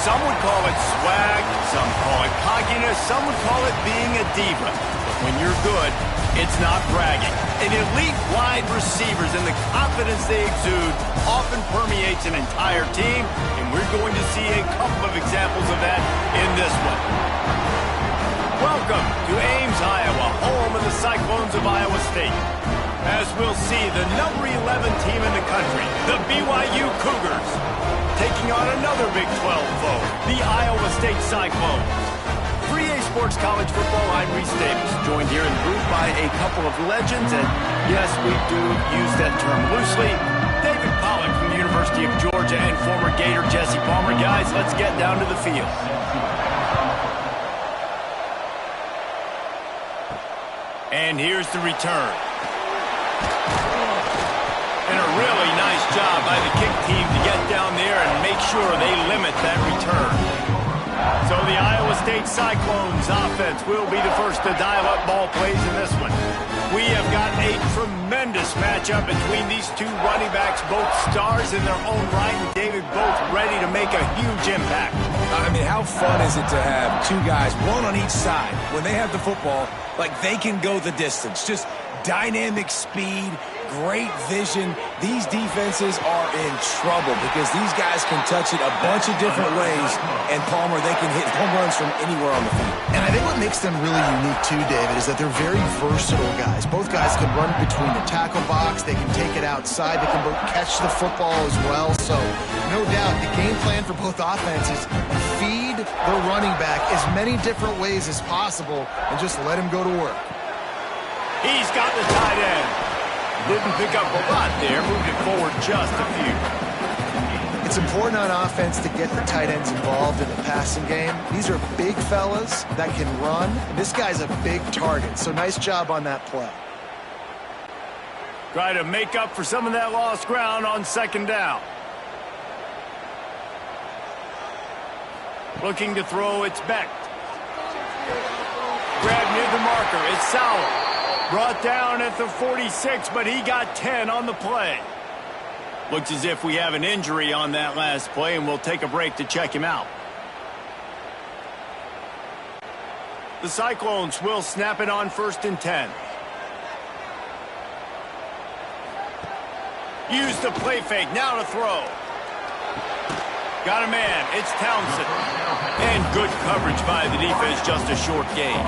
Some would call it swag, some call it cockiness, some would call it being a diva. But when you're good, it's not bragging. An elite wide receivers and the confidence they exude often permeates an entire team, and we're going to see a couple of examples of that in this one. Welcome to Ames, Iowa, home of the Cyclones of Iowa State. As we'll see, the number 11 team in the country, the Byu Cougars, taking on another Big 12 foe, the Iowa State Cyclones. 3A Sports College Football, I'm Reese Davis, joined here in the booth by a couple of legends, and yes, we do use that term loosely. David Pollack from the University of Georgia and former Gator Jesse Palmer. Guys, let's get down to the field. And here's the return. And a really nice job by the kick team to get down there and make sure they limit that return. So the Iowa State Cyclones offense will be the first to dial up ball plays in this one. We have got a tremendous matchup between these two running backs, both stars in their own right, and David, both ready to make a huge impact. I mean, how fun is it to have two guys, one on each side, when they have the football, like they can go the distance. Just dynamic speed, great vision. These defenses are in trouble because these guys can touch it a bunch of different ways, and Palmer, they can hit home runs from anywhere on the field. And I think what makes them really unique too, David, is that they're very versatile guys. Both guys can run between the tackle box, they can take it outside, they can both catch the football as well. So no doubt the game plan for both offenses, feed the running back as many different ways as possible and just let him go to work. He's got the tight end. Didn't pick up a lot there, moved it forward just a few. It's important on offense to get the tight ends involved in the passing game. These are big fellas that can run. This guy's a big target, so nice job on that play. Try to make up for some of that lost ground on second down. Looking to throw, it's Beck. Grab near the marker, it's Sauer. Brought down at the 46, but he got 10 on the play. Looks as if we have an injury on that last play, and we'll take a break to check him out. The Cyclones will snap it on 1st and 10. Use the play fake, now to throw. Got a man, it's Townsend. And good coverage by the defense, just a short gain.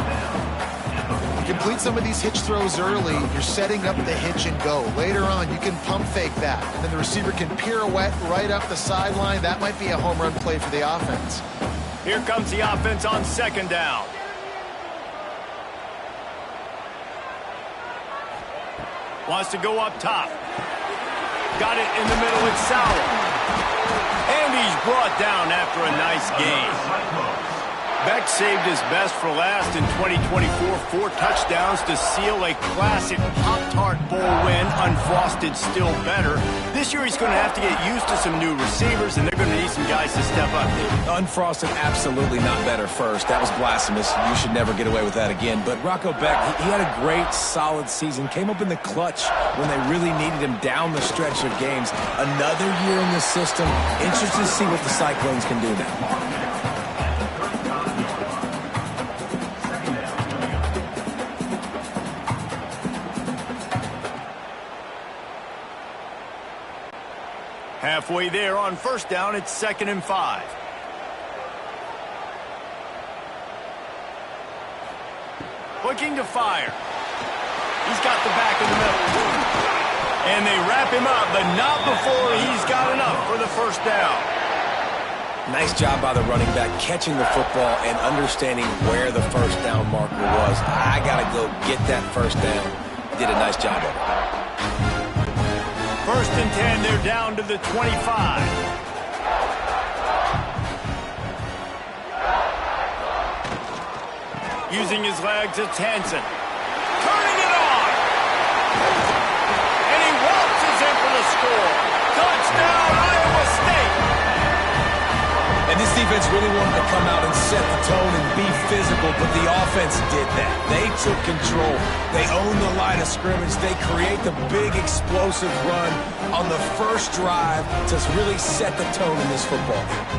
Complete some of these hitch throws early, you're setting up the hitch and go. Later on, you can pump fake that, and then the receiver can pirouette right up the sideline. That might be a home run play for the offense. Here comes the offense on second down. Wants to go up top. Got it in the middle, it's Sauer. And he's brought down after a nice gain. Beck saved his best for last in 2024, 4 touchdowns to seal a classic Pop-Tart Bowl win. Unfrosted, still better. This year he's going to have to get used to some new receivers, and they're going to need some guys to step up there. Unfrosted, absolutely not better first. That was blasphemous. You should never get away with that again. But Rocco Beck, he had a great, solid season. Came up in the clutch when they really needed him down the stretch of games. Another year in the system. Interested to see what the Cyclones can do now. Halfway there on 1st down, it's 2nd and 5. Looking to fire. He's got the back in the middle. And they wrap him up, but not before he's got enough for the 1st down. Nice job by the running back catching the football and understanding where the 1st down marker was. I got to go get that 1st down. Did a nice job of it. 1st and 10, they're down to the 25. Using his legs, it's Hansen. Turning it on! And he waltzes in for the score. Touchdown, Iowa State! And this defense really wanted to come out and set the tone and be physical, but the offense did that. They took control. They owned the line of scrimmage. They create the big explosive run on the first drive to really set the tone in this football game.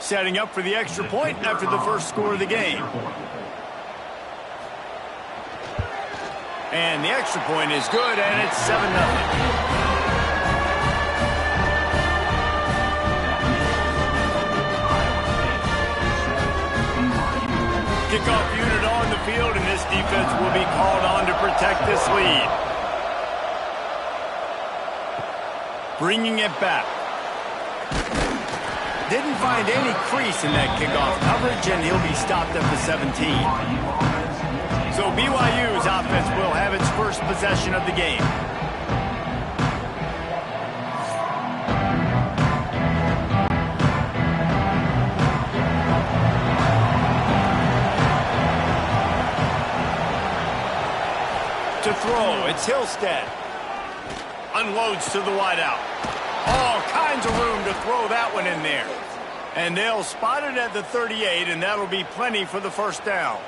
setting up for the extra point after the first score of the game. And the extra point is good, and it's 7-0. Kickoff unit on the field, and this defense will be called on to protect this lead. Bringing it back. Didn't find any crease in that kickoff coverage, and he'll be stopped at the 17. So BYU's offense will have its first possession of the game. To throw, it's Hillstead. Unloads to the wideout. All kinds of room to throw that one in there. And they'll spot it at the 38, and that'll be plenty for the first down.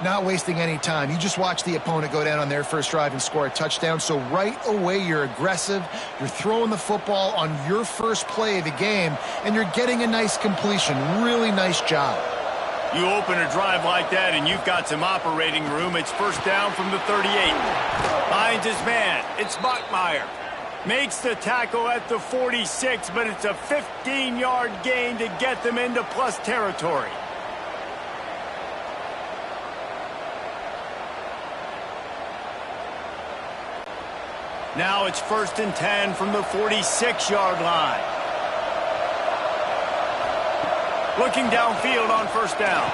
Not wasting any time. You just watch the opponent go down on their first drive and score a touchdown. So right away, you're aggressive. You're throwing the football on your first play of the game, and you're getting a nice completion. Really nice job. You open a drive like that, and you've got some operating room. It's first down from the 38. Finds his man. It's Bachmeier. Makes the tackle at the 46, but it's a 15-yard gain to get them into plus territory. Now it's 1st and 10 from the 46-yard line. Looking downfield on first down.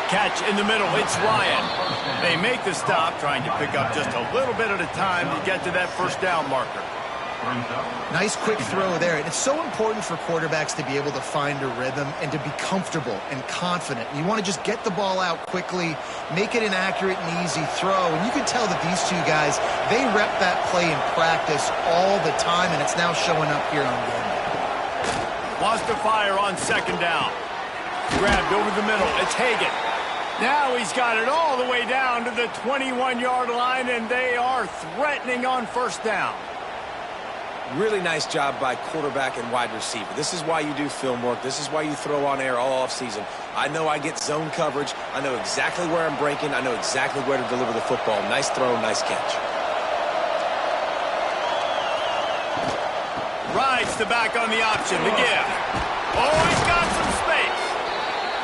Catch in the middle. It's Ryan. They make the stop, trying to pick up just a little bit at a time to get to that first down marker. Nice quick throw there. And it's so important for quarterbacks to be able to find a rhythm and to be comfortable and confident. You want to just get the ball out quickly, make it an accurate and easy throw. And you can tell that these two guys, they rep that play in practice all the time, and it's now showing up here on game day. Wants to fire on second down. Grabbed over the middle. It's Hagan. Now he's got it all the way down to the 21-yard line, and they are threatening on first down. Really nice job by quarterback and wide receiver. This is why you do film work. This is why you throw on air all offseason. I know I get zone coverage. I know exactly where I'm breaking. I know exactly where to deliver the football. Nice throw, nice catch. Rides the back on the option, the give. Oh, he's got some space.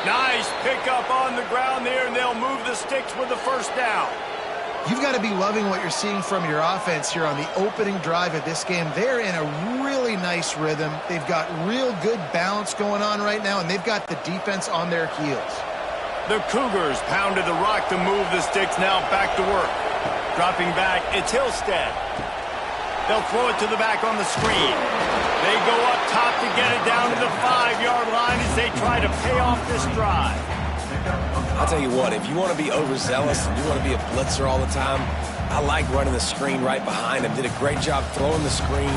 Nice pickup on the ground there, and they'll move the sticks with the first down. You've got to be loving what you're seeing from your offense here on the opening drive of this game. They're in a really nice rhythm. They've got real good balance going on right now, and they've got the defense on their heels. The Cougars pounded the rock to move the sticks, now back to work. Dropping back, it's Hillstead. They'll throw it to the back on the screen. They go up top to get it down to the 5-yard line as they try to pay off this drive. I'll tell you what, if you want to be overzealous and you want to be a blitzer all the time, I like running the screen right behind him. Did a great job throwing the screen.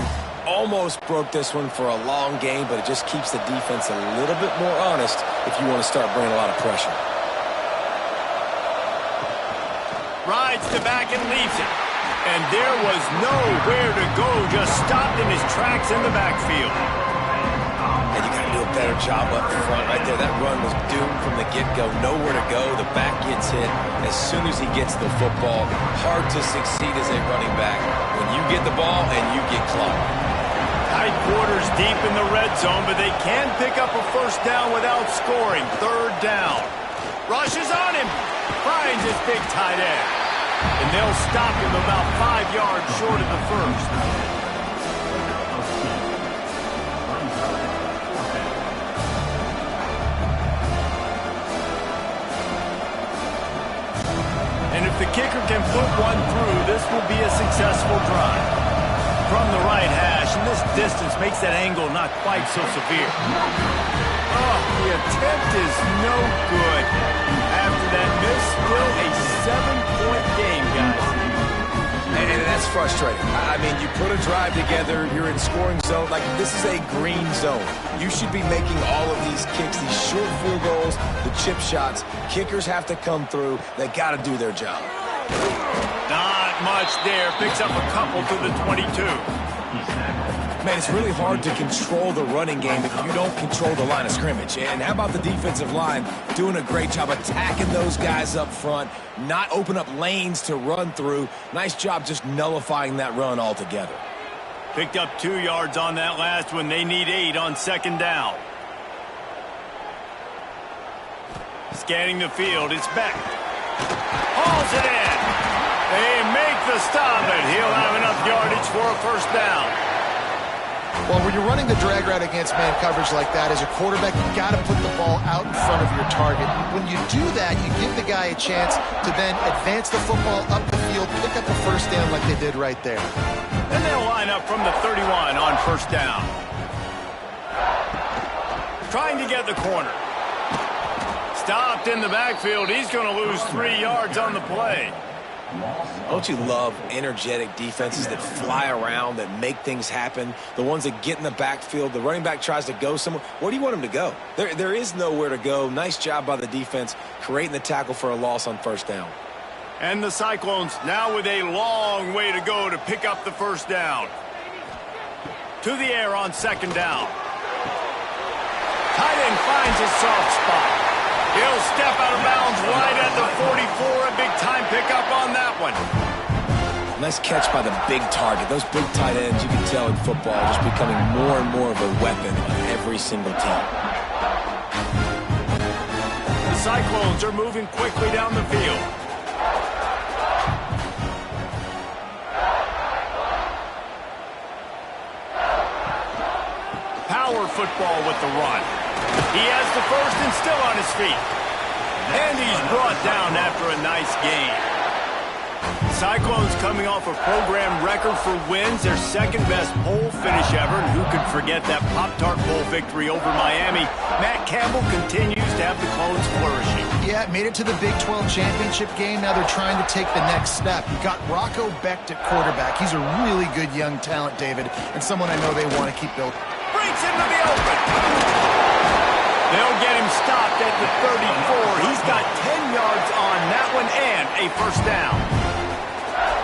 Almost broke this one for a long game, but it just keeps the defense a little bit more honest if you want to start bringing a lot of pressure. Rides the back and leaves it. And there was nowhere to go, just stopped in his tracks in the backfield. And you got to do a better job up front right there. That run was doomed from the get-go. Nowhere to go. The back gets hit as soon as he gets the football. Hard to succeed as a running back when you get the ball and you get clocked. Tight quarters deep in the red zone, but they can pick up a first down without scoring. Third down. Rushes on him. Finds his big tight end. And they'll stop him about 5 yards short of the first. And if the kicker can put one through, this will be a successful drive. From the right hash, and this distance makes that angle not quite so severe. Oh, the attempt is no good. After that miss, still a 7-point game, guys. And that's frustrating. I mean, you put a drive together, you're in scoring zone. Like, this is a green zone. You should be making all of these kicks, these short field goals, the chip shots. Kickers have to come through. They got to do their job. Not much there. Picks up a couple to the 22. Man, it's really hard to control the running game if you don't control the line of scrimmage. And how about the defensive line doing a great job attacking those guys up front, not open up lanes to run through. Nice job just nullifying that run altogether. Picked up 2 yards on that last one. They need 8 on second down. Scanning the field, it's Beck. Hauls it in. They make the stop, and he'll have enough yardage for a first down. Well, when you're running the drag route against man coverage like that, as a quarterback, you got to put the ball out in front of your target. When you do that, you give the guy a chance to then advance the football up the field, pick up a first down like they did right there. And they'll line up from the 31 on first down. Trying to get the corner. Stopped in the backfield. He's going to lose 3 yards on the play. Don't you love energetic defenses that fly around, that make things happen? The ones that get in the backfield, the running back tries to go somewhere. Where do you want him to go? There is nowhere to go. Nice job by the defense creating the tackle for a loss on first down. And the Cyclones now with a long way to go to pick up the first down. To the air on second down. Tight end finds a soft spot. He'll step out of bounds right at the 44. A big-time pickup on that one. Nice catch by the big target. Those big tight ends, you can tell in football, just becoming more and more of a weapon on every single team. The Cyclones are moving quickly down the field. Power football with the run. He has the first and still on his feet. And he's brought down after a nice gain. Cyclones coming off a program record for wins, their second-best bowl finish ever. And who could forget that Pop-Tart Bowl victory over Miami? Matt Campbell continues to have the Clones flourishing. Yeah, made it to the Big 12 championship game. Now they're trying to take the next step. You got Rocco Becht at quarterback. He's a really good young talent, David, and someone I know they want to keep building. Breaks into the open. They'll get him stopped at the 34. He's got 10 yards on that one and a first down.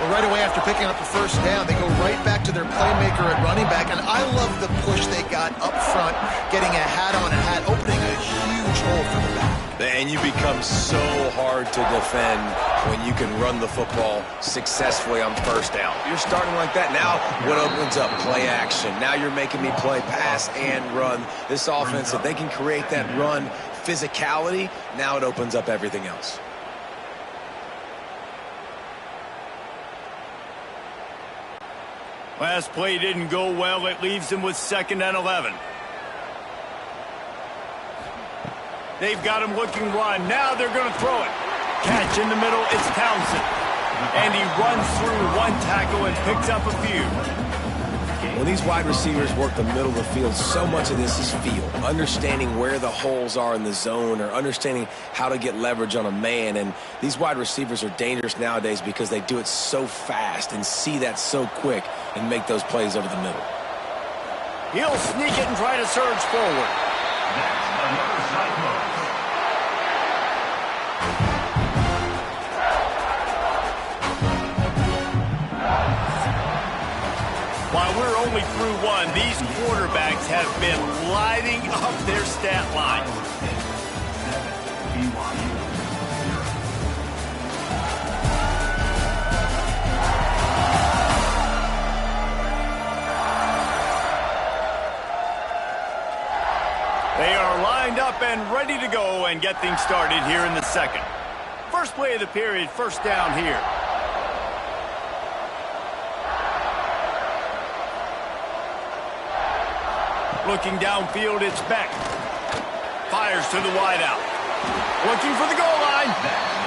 Well, right away after picking up the first down, they go right back to their playmaker at running back, and I love the push they got up front, getting a hat on a hat, opening a huge hole for the back. And you become so hard to defend when you can run the football successfully on first down. You're starting like that. Now what opens up? Play action. Now you're making me play pass and run. This offense, if they can create that run physicality, now it opens up everything else. Last play didn't go well. It leaves them with 2nd and 11. They've got him looking run. Now they're going to throw it. Catch in the middle. It's Townsend. And he runs through one tackle and picks up a few. When these wide receivers work the middle of the field, so much of this is feel. Understanding where the holes are in the zone or understanding how to get leverage on a man. And these wide receivers are dangerous nowadays because they do it so fast and see that so quick and make those plays over the middle. He'll sneak it and try to surge forward. While we're only through one, these quarterbacks have been lighting up their stat line. They are lined up and ready to go and get things started here in the second. First play of the period, first down here. Looking downfield, it's Beck. Fires to the wideout. Looking for the goal line.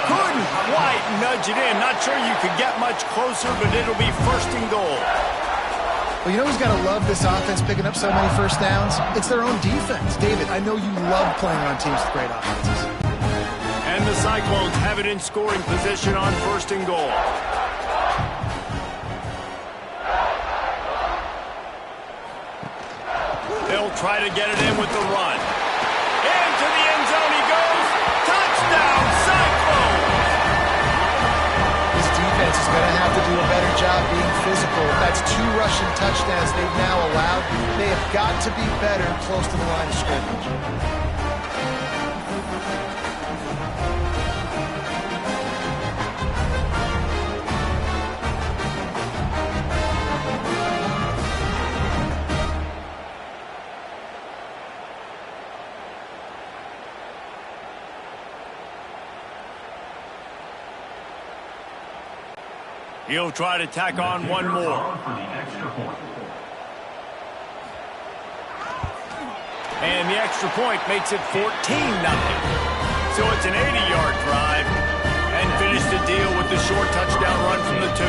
Couldn't quite nudge it in. Not sure you could get much closer, but it'll be first and goal. Well, you know who's got to love this offense picking up so many first downs? It's their own defense. David, I know you love playing on teams with great offenses. And the Cyclones have it in scoring position on first and goal. They'll try to get it in with the run. Into the end zone he goes. Touchdown, Cyclones! This defense defense is going to have to do a better job being physical. That's 2 rushing touchdowns they've now allowed. They have got to be better close to the line of scrimmage. He'll try to tack on one more. And the extra point makes it 14-0. So it's an 80-yard drive. And finish the deal with the short touchdown run from the 2.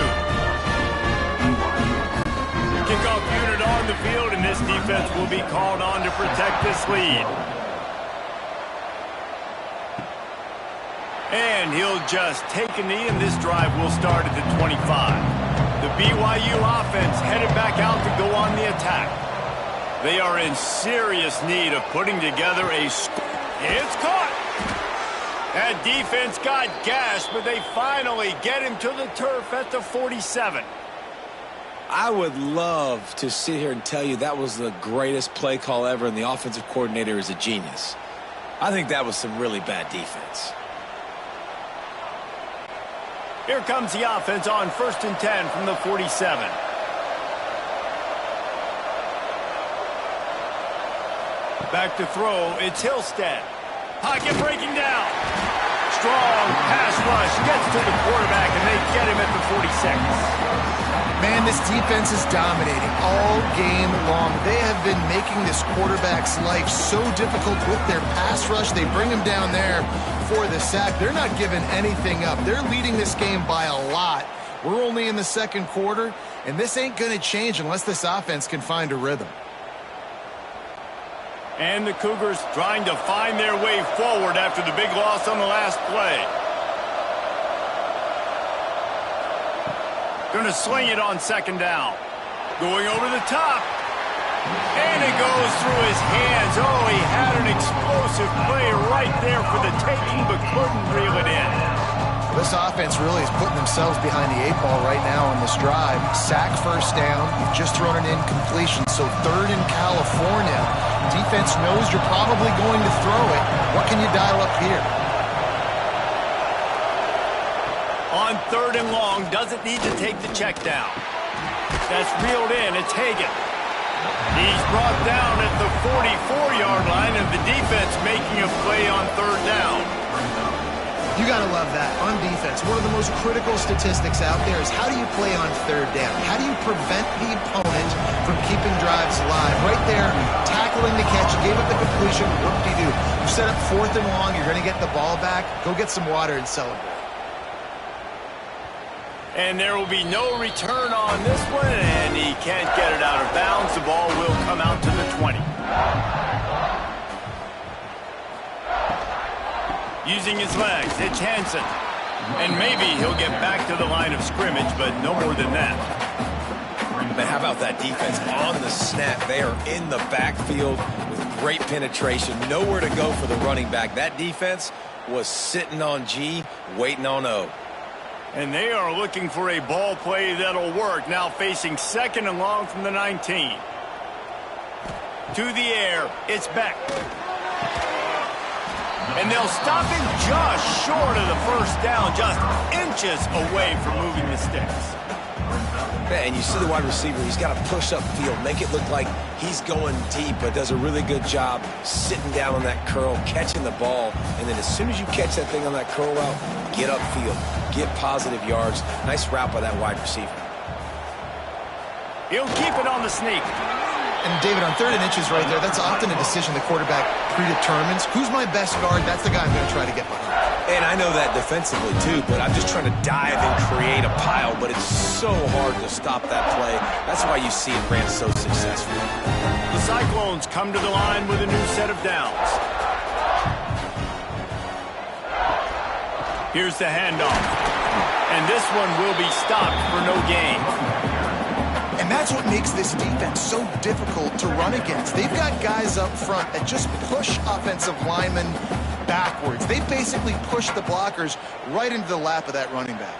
Kickoff unit on the field, and this defense will be called on to protect this lead. And he'll just take a knee, and this drive will start at the 25. The BYU offense headed back out to go on the attack. They are in serious need of putting together a score. It's caught. That defense got gashed, but they finally get him to the turf at the 47. I would love to sit here and tell you that was the greatest play call ever, and the offensive coordinator is a genius. I think that was some really bad defense. Here comes the offense on 1st and 10 from the 47. Back to throw, it's Hillstead. Pocket breaking down. Strong pass rush gets to the quarterback, and they get him at the 46. Man, this defense is dominating all game long. They have been making this quarterback's life so difficult with their pass rush. They bring him down there for the sack. They're not giving anything up. They're leading this game by a lot. We're only in the 2nd quarter, and this ain't going to change unless this offense can find a rhythm. And the Cougars trying to find their way forward after the big loss on the last play. Going to sling it on 2nd down. Going over the top. And it goes through his hands. Oh, he had an explosive play right there for the taking, but couldn't reel it in. This offense really is putting themselves behind the 8 ball right now on this drive. Sack 1st down. You've just thrown an incompletion, so 3rd in California. Defense knows you're probably going to throw it. What can you dial up here? On 3rd and long, doesn't need to take the check down. That's reeled in. It's Hagan. He's brought down at the 44-yard line, and the defense making a play on 3rd down. You got to love that. On defense, one of the most critical statistics out there is how do you play on 3rd down? How do you prevent the opponent from keeping drives alive? Right there, tackling the catch. You gave up the completion. What do? You set up 4th and long. You're going to get the ball back. Go get some water and celebrate. And there will be no return on this one, and he can't get it out of bounds. The ball will come out to the 20. Using his legs, it's Hansen. And maybe he'll get back to the line of scrimmage, but no more than that. But how about that defense on the snap? They are in the backfield with great penetration. Nowhere to go for the running back. That defense was sitting on G, waiting on O. And they are looking for a ball play that'll work. Now facing 2nd and long from the 19. To the air, it's Beck. And they'll stop him just short of the 1st down, just inches away from moving the sticks. And you see the wide receiver, he's got to push upfield, make it look like he's going deep, but does a really good job sitting down on that curl, catching the ball, and then as soon as you catch that thing on that curl route, get upfield, get positive yards. Nice route by that wide receiver. He'll keep it on the sneak. And David, on 3rd and inches right there, that's often a decision the quarterback predetermines. Who's my best guard? That's the guy I'm going to try to get behind. And I know that defensively too, but I'm just trying to dive and create a pile, but it's so hard to stop that play. That's why you see it ran so successfully. The Cyclones come to the line with a new set of downs. Here's the handoff. And this one will be stopped for no gain. And that's what makes this defense so difficult to run against. They've got guys up front that just push offensive linemen backwards. They basically push the blockers right into the lap of that running back.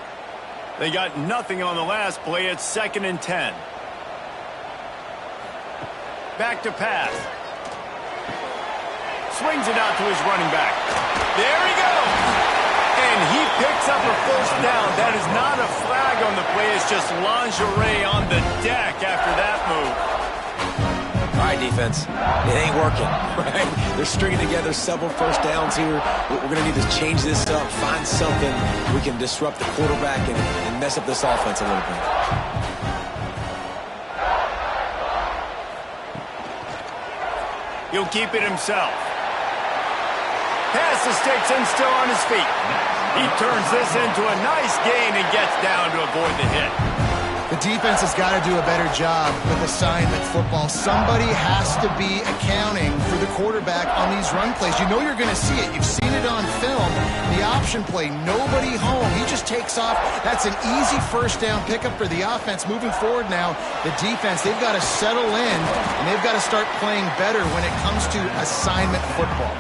They got nothing on the last play. It's 2nd and 10. Back to pass. Swings it out to his running back. There he goes. And he picks up a first down. That is not a flag on the play. It's just lingerie on the deck after that move. All right, defense. It ain't working, right? They're stringing together several first downs here. We're going to need to change this up, find something we can disrupt the quarterback and mess up this offense a little bit. He'll keep it himself. Pass the sticks and still on his feet. He turns this into a nice gain and gets down to avoid the hit. The defense has got to do a better job with assignment football. Somebody has to be accounting for the quarterback on these run plays. You know you're going to see it. You've seen it on film. The option play, nobody home. He just takes off. That's an easy first down pickup for the offense. Moving forward now, the defense, they've got to settle in, and they've got to start playing better when it comes to assignment football.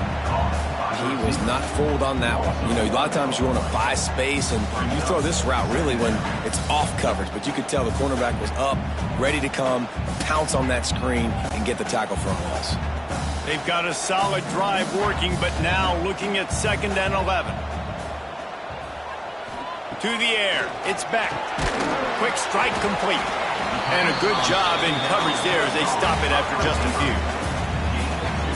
He was not fooled on that one. You know, a lot of times you want to buy space, and you throw this route really when it's off coverage. But you could tell the cornerback was up, ready to come, pounce on that screen, and get the tackle for a loss. They've got a solid drive working, but now looking at 2nd and 11. To the air. It's back. Quick strike complete. And a good job in coverage there as they stop it after just a few.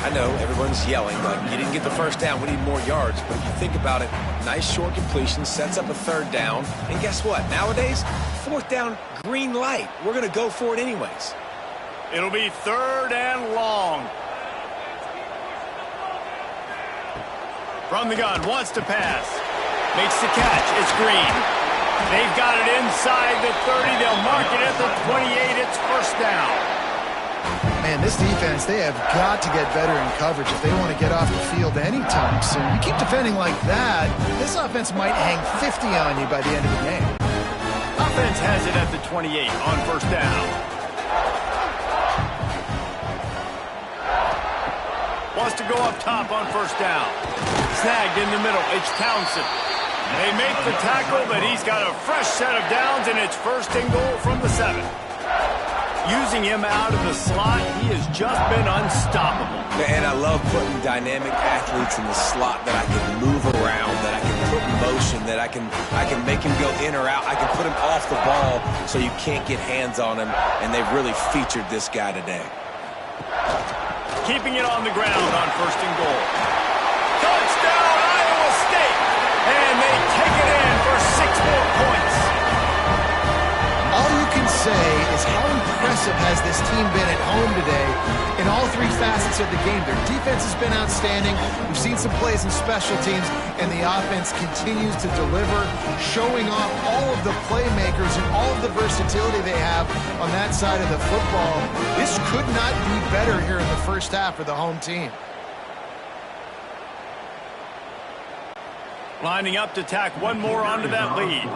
I know everyone's yelling, but you didn't get the first down. We need more yards. But if you think about it, nice short completion, sets up a 3rd down. And guess what? Nowadays, 4th down, green light. We're going to go for it anyways. It'll be 3rd and long. From the gun, wants to pass. Makes the catch. It's Green. They've got it inside the 30. They'll mark it at the 28. It's 1st down. Man, this defense, they have got to get better in coverage if they want to get off the field anytime soon. You keep defending like that, this offense might hang 50 on you by the end of the game. Offense has it at the 28 on 1st down. Wants to go up top on 1st down. Snagged in the middle. It's Townsend. They make the tackle, but he's got a fresh set of downs, and it's 1st and goal from the 7. Using him out of the slot, he has just been unstoppable. And I love putting dynamic athletes in the slot that I can move around, that I can put in motion, that I can make him go in or out. I can put him off the ball so you can't get hands on him, and they've really featured this guy today. Keeping it on the ground on 1st and goal. Touchdown, Iowa State! And they take it in for 6 more points. All you can say is how impressive has this team been at home today in all 3 facets of the game. Their defense has been outstanding. We've seen some plays in special teams, and the offense continues to deliver, showing off all of the playmakers and all of the versatility they have on that side of the football. This could not be better here in the first half for the home team. Lining up to tack one more onto that lead.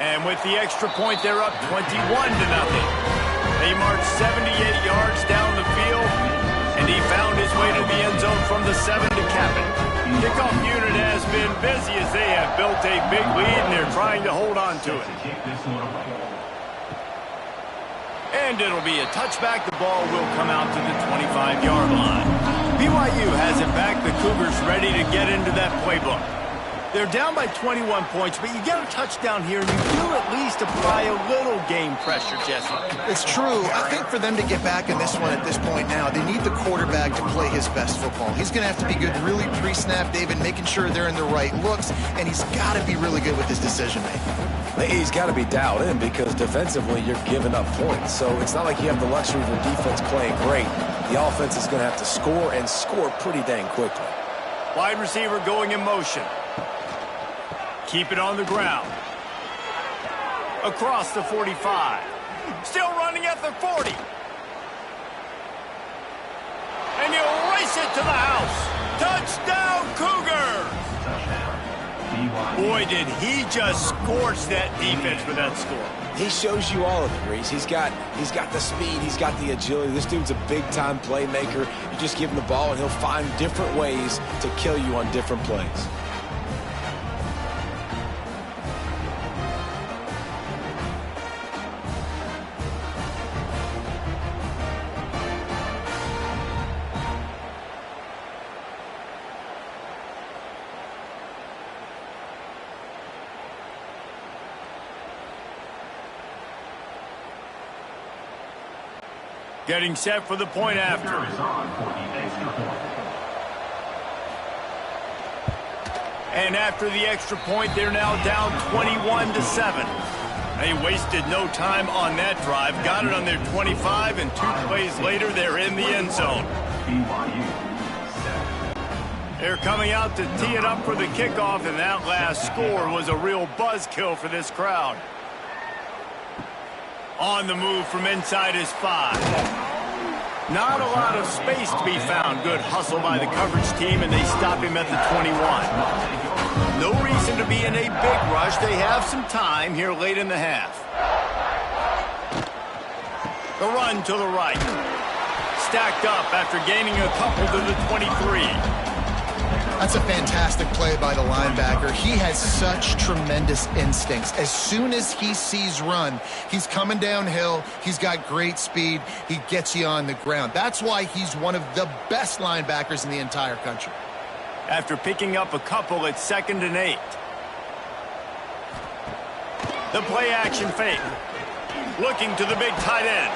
And with the extra point, they're up 21-0. They marched 78 yards down the field, and he found his way to the end zone from the 7 to cap it. Kickoff unit has been busy as they have built a big lead, and they're trying to hold on to it. And it'll be a touchback. The ball will come out to the 25-yard line. BYU has it back. The Cougars ready to get into that playbook. They're down by 21 points, but you get a touchdown here, and you do at least apply a little game pressure, Jesse. It's true. I think for them to get back in this one at this point now, they need the quarterback to play his best football. He's going to have to be good really pre-snap, David, making sure they're in the right looks, and he's got to be really good with his decision-making. He's got to be dialed in because defensively you're giving up points. So it's not like you have the luxury of your defense playing great. The offense is going to have to score and score pretty dang quickly. Wide receiver going in motion. Keep it on the ground. Across the 45. Still running at the 40. And you race it to the house. Touchdown, Cougars! Boy, did he just scorch that defense with that score. He shows you all of it, Reese. He's got the speed. He's got the agility. This dude's a big-time playmaker. You just give him the ball, and he'll find different ways to kill you on different plays. Getting set for the point after. And after the extra point, they're now down 21-7. They wasted no time on that drive. Got it on their 25, and 2 plays later, they're in the end zone. They're coming out to tee it up for the kickoff, and that last score was a real buzzkill for this crowd. On the move from inside his 5. Not a lot of space to be found. Good hustle by the coverage team, and they stop him at the 21. No reason to be in a big rush. They have some time here late in the half. The run to the right. Stacked up after gaining a couple to the 23. That's a fantastic play by the linebacker. He has such tremendous instincts. As soon as he sees run, he's coming downhill. He's got great speed. He gets you on the ground. That's why he's one of the best linebackers in the entire country. After picking up a couple, it's 2nd and 8. The play action fake. Looking to the big tight end.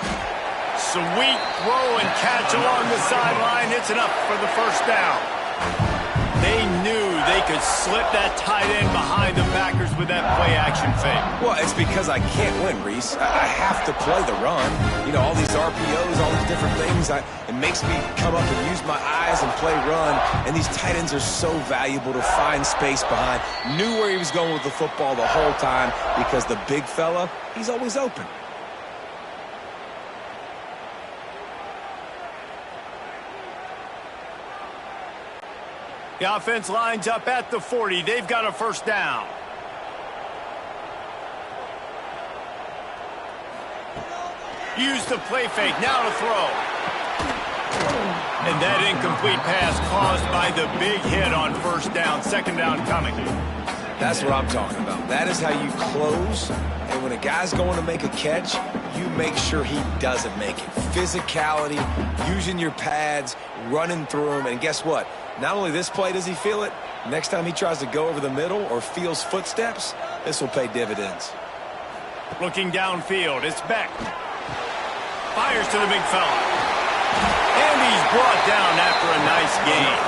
Sweet throw and catch along the sideline. It's enough for the first down. They knew they could slip that tight end behind the backers with that play-action fake. Well, it's because I can't win, Reese. I have to play the run. You know, all these RPOs, all these different things. It makes me come up and use my eyes and play run. And these tight ends are so valuable to find space behind. Knew where he was going with the football the whole time because the big fella, he's always open. The offense lines up at the 40. They've got a first down. Use the play fake. Now to throw. And that incomplete pass caused by the big hit on first down. 2nd down coming. That's what I'm talking about. That is how you close. And when a guy's going to make a catch, you make sure he doesn't make it. Physicality, using your pads, running through them. And guess what? Not only this play does he feel it, next time he tries to go over the middle or feels footsteps, this will pay dividends. Looking downfield, it's Beck. Fires to the big fella. And he's brought down after a nice gain.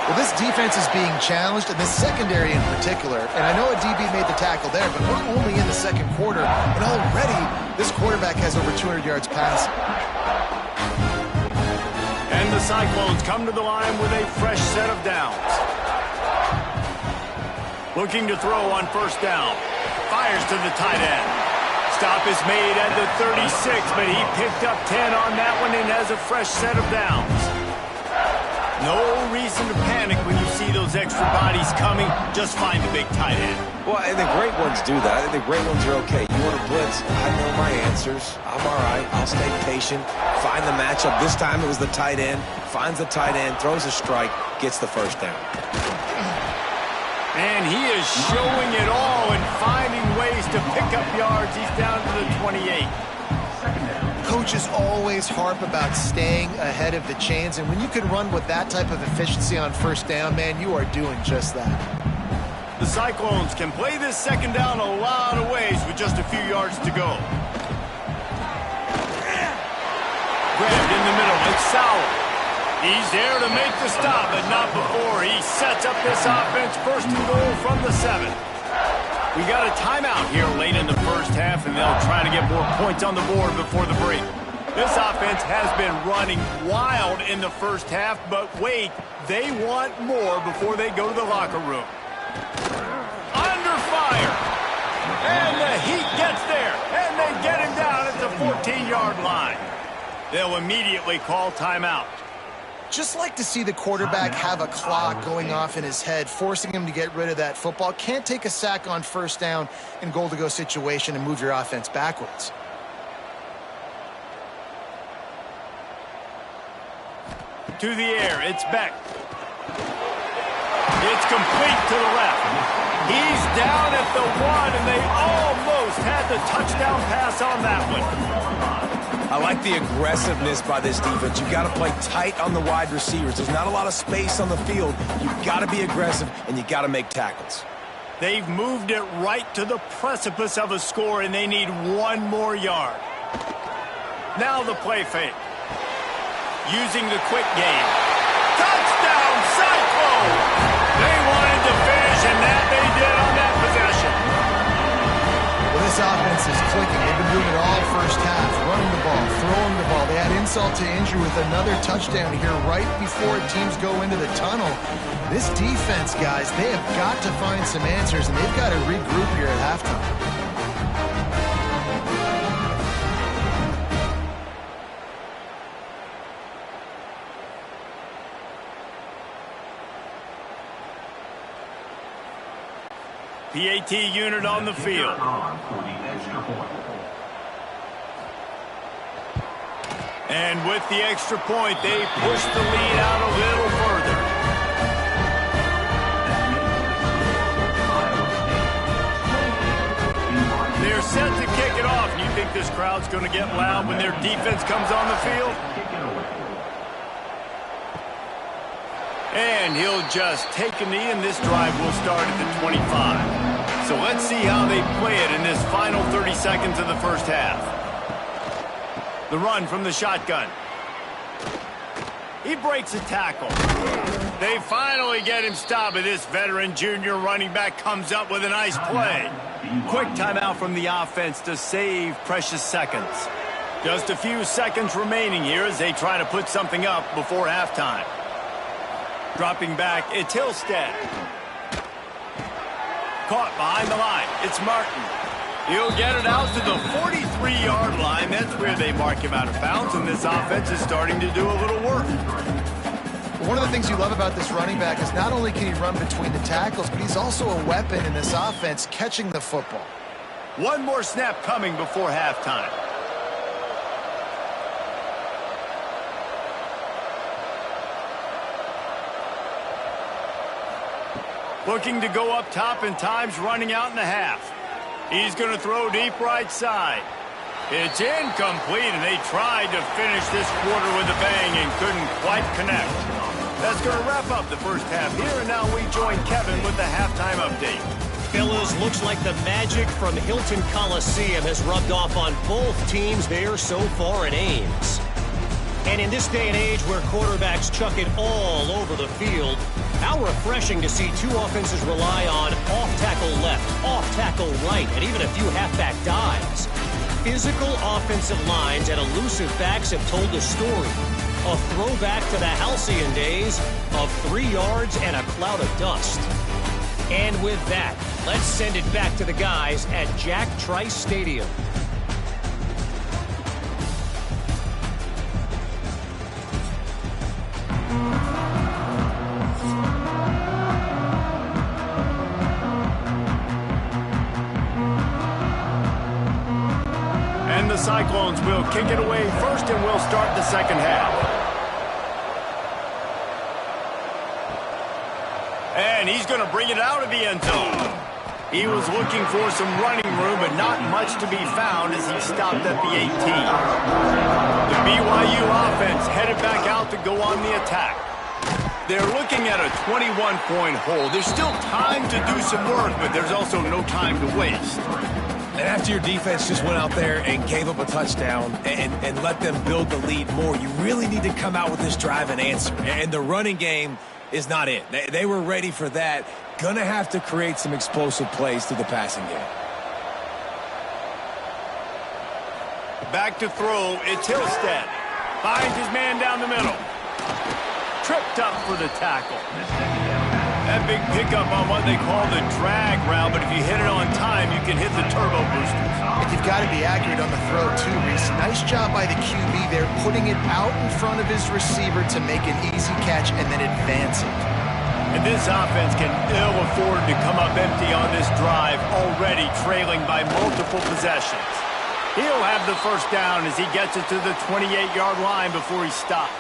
Well, this defense is being challenged, and the secondary in particular. And I know a DB made the tackle there, but we're only in the 2nd quarter, and already this quarterback has over 200 yards passing. And the Cyclones come to the line with a fresh set of downs. Looking to throw on first down. Fires to the tight end. Stop is made at the 36, but he picked up 10 on that one and has a fresh set of downs. No reason to panic when you see those extra bodies coming. Just find the big tight end. Well, and the great ones do that. I think the great ones are okay. You want to blitz? I know my answers. I'm all right. I'll stay patient. Find the matchup. This time it was the tight end. Finds the tight end, throws a strike, gets the first down. And he is showing it all and finding ways to pick up yards. He's down to the 28. Coaches always harp about staying ahead of the chains, and when you can run with that type of efficiency on first down, man, you are doing just that. The Cyclones can play this 2nd down a lot of ways with just a few yards to go. Grabbed in the middle, it's Sauer. He's there to make the stop, but not before. He sets up this offense 1st and goal from the 7. We got a timeout here late in the first half, and they'll try to get more points on the board before the break. This offense has been running wild in the first half, but wait, they want more before they go to the locker room. Under fire. And the Heat gets there, and they get him down at the 14-yard line. They'll immediately call timeout. Just like to see the quarterback have a clock going off in his head, forcing him to get rid of that football. Can't take a sack on first down in goal-to-go situation and move your offense backwards. To the air, it's Beck. It's complete to the left. He's down at the 1, and they almost had the touchdown pass on that one. I like the aggressiveness by this defense. You've got to play tight on the wide receivers. There's not a lot of space on the field. You've got to be aggressive, and you've got to make tackles. They've moved it right to the precipice of a score, and they need 1 more yard. Now the play fake. Using the quick game. Touchdown, Cyclones! They wanted to finish, and that they did on that possession. Well, this offense is clicking. They've been doing it all first half. Running the ball, throwing the ball. They had insult to injury with another touchdown here right before teams go into the tunnel. This defense, guys, they have got to find some answers, and they've got to regroup here at halftime. PAT unit on the field. And with the extra point, they push the lead out a little further. They're set to kick it off. You think this crowd's going to get loud when their defense comes on the field? And he'll just take a knee, and this drive will start at the 25. So let's see how they play it in this final 30 seconds of the first half. The run from the shotgun. He breaks a tackle. They finally get him stopped, but this veteran junior running back comes up with a nice play. Quick timeout from the offense to save precious seconds. Just a few seconds remaining here as they try to put something up before halftime. Dropping back, it's Hillstead. Caught behind the line. It's Martin. He'll get it out to the 43-yard line. That's where they mark him out of bounds, and this offense is starting to do a little work. One of the things you love about this running back is not only can he run between the tackles, but he's also a weapon in this offense catching the football. One more snap coming before halftime. Looking to go up top, and time's running out in the half. He's going to throw deep right side. It's incomplete, and they tried to finish this quarter with a bang and couldn't quite connect. That's going to wrap up the first half here, and now we join Kevin with the halftime update. Fellas, looks like the magic from Hilton Coliseum has rubbed off on both teams there so far in Ames. And in this day and age where quarterbacks chuck it all over the field, how refreshing to see two offenses rely on off-tackle left, off-tackle right, and even a few halfback dives. Physical offensive lines and elusive backs have told the story. A throwback to the halcyon days of 3 yards and a cloud of dust. And with that, let's send it back to the guys at Jack Trice Stadium. And the Cyclones will kick it away first, and we'll start the second half. And he's going to bring it out of the end zone. He was looking for some running room, but not much to be found as he stopped at the 18. The BYU offense headed back out to go on the attack. They're looking at a 21-point hole. There's still time to do some work, but there's also no time to waste. And after your defense just went out there and gave up a touchdown and let them build the lead more, you really need to come out with this drive and answer. And the running game is not it. They were ready for that. Gonna have to create some explosive plays through the passing game. Back to throw, it's Hillstead. Finds his man down the middle. Tripped up for the tackle. That big pickup on what they call the drag route, but if you hit it on time, you can hit the turbo boosters. And you've got to be accurate on the throw, too, Reese. Nice job by the QB there, putting it out in front of his receiver to make an easy catch and then advance it. And this offense can ill afford to come up empty on this drive, already trailing by multiple possessions. He'll have the first down as he gets it to the 28-yard line before he stops.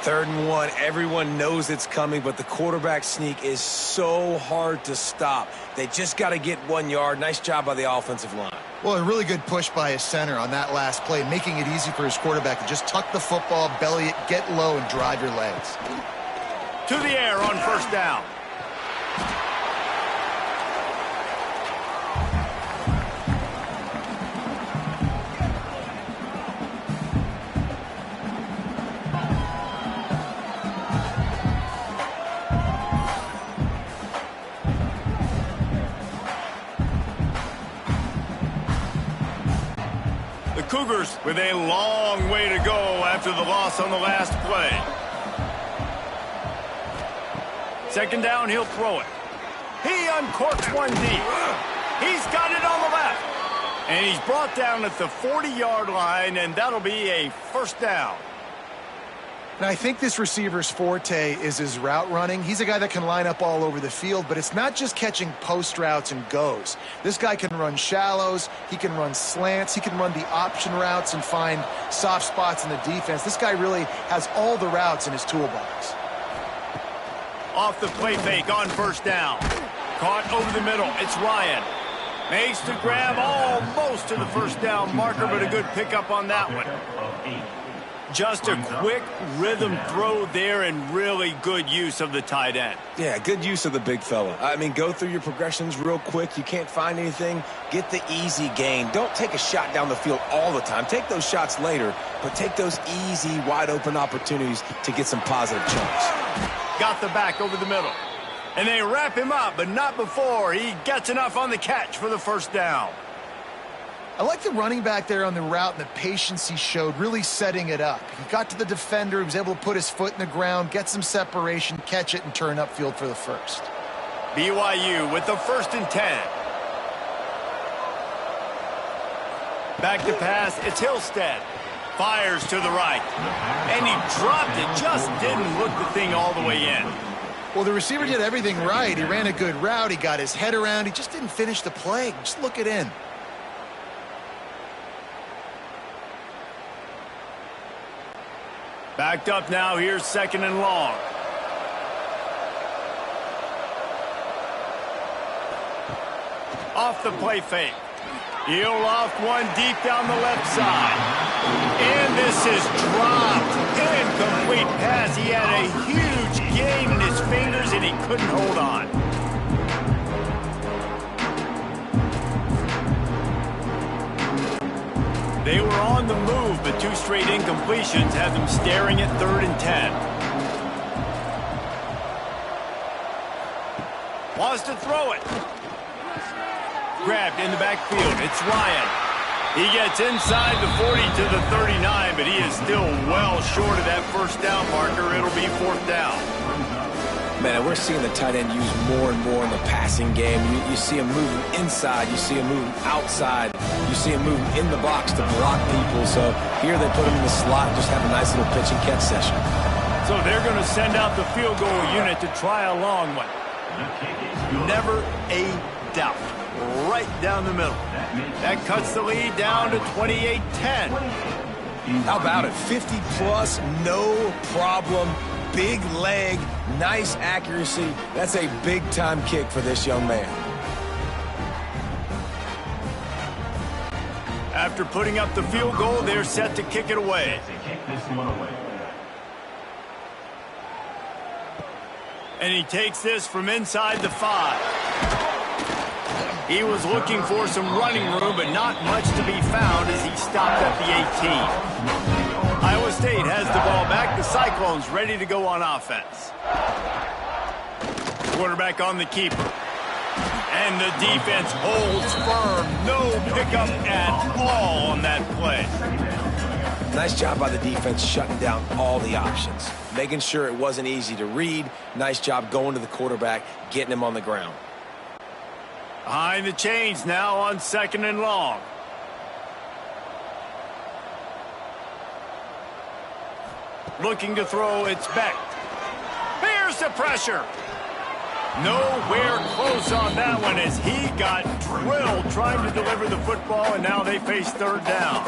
3rd and 1, everyone knows it's coming, but the quarterback sneak is so hard to stop. They just got to get 1 yard. Nice job by the offensive line. Well, a really good push by his center on that last play, making it easy for his quarterback to just tuck the football, belly it, get low, and drive your legs. To the air on first down. Cougars with a long way to go after the loss on the last play. Second down, he'll throw it. He uncorks one deep. He's got it on the left. And he's brought down at the 40-yard line, and that'll be a first down. Now, I think this receiver's forte is his route running. He's a guy that can line up all over the field, but it's not just catching post routes and goes. This guy can run shallows, he can run slants, he can run the option routes and find soft spots in the defense. This guy really has all the routes in his toolbox. Off the play fake on first down. Caught over the middle. It's Ryan. Makes the grab almost to the first down marker, but a good pickup on that one. Just a quick rhythm throw there and really good use of the tight end. Yeah, good use of the big fella. I mean, go through your progressions real quick. You can't find anything. Get the easy gain. Don't take a shot down the field all the time. Take those shots later, but take those easy, wide-open opportunities to get some positive chunks. Got the back over the middle. And they wrap him up, but not before he gets enough on the catch for the first down. I like the running back there on the route and the patience he showed, really setting it up. He got to the defender, he was able to put his foot in the ground, get some separation, catch it, and turn upfield for the first. BYU with the 1st and 10. Back to pass, it's Hillstead. Fires to the right. And he dropped it, just didn't look the thing all the way in. Well, the receiver did everything right. He ran a good route, he got his head around, he just didn't finish the play. Just look it in. Backed up now, here's 2nd and long. Off the play fake. He'll loft one deep down the left side. And this is dropped. Incomplete pass. He had a huge gain in his fingers and he couldn't hold on. They were on the move, but 2 straight incompletions had them staring at 3rd and 10. Wants to throw it. Grabbed in the backfield. It's Ryan. He gets inside the 40 to the 39, but he is still well short of that first down marker. It'll be 4th down. Man, we're seeing the tight end used more and more in the passing game. You see him moving inside. You see him moving outside. You see him moving in the box to block people. So here they put him in the slot and just have a nice little pitch and catch session. So they're going to send out the field goal unit to try a long one. Never a doubt. Right down the middle. That cuts the lead down to 28-10. How about it? 50-plus, no problem. Big leg, nice accuracy. That's a big-time kick for this young man. After putting up the field goal, they're set to kick it away. And he takes this from inside the 5. He was looking for some running room, but not much to be found as he stopped at the 18. Iowa State has the ball back. The Cyclones ready to go on offense. Quarterback on the keeper. And the defense holds firm. No pickup at all on that play. Nice job by the defense shutting down all the options. Making sure it wasn't easy to read. Nice job going to the quarterback, getting him on the ground. Behind the chains now on 2nd and long. Looking to throw, it's Beck. Here's the pressure. Nowhere close on that one as he got drilled trying to deliver the football, and now they face 3rd down.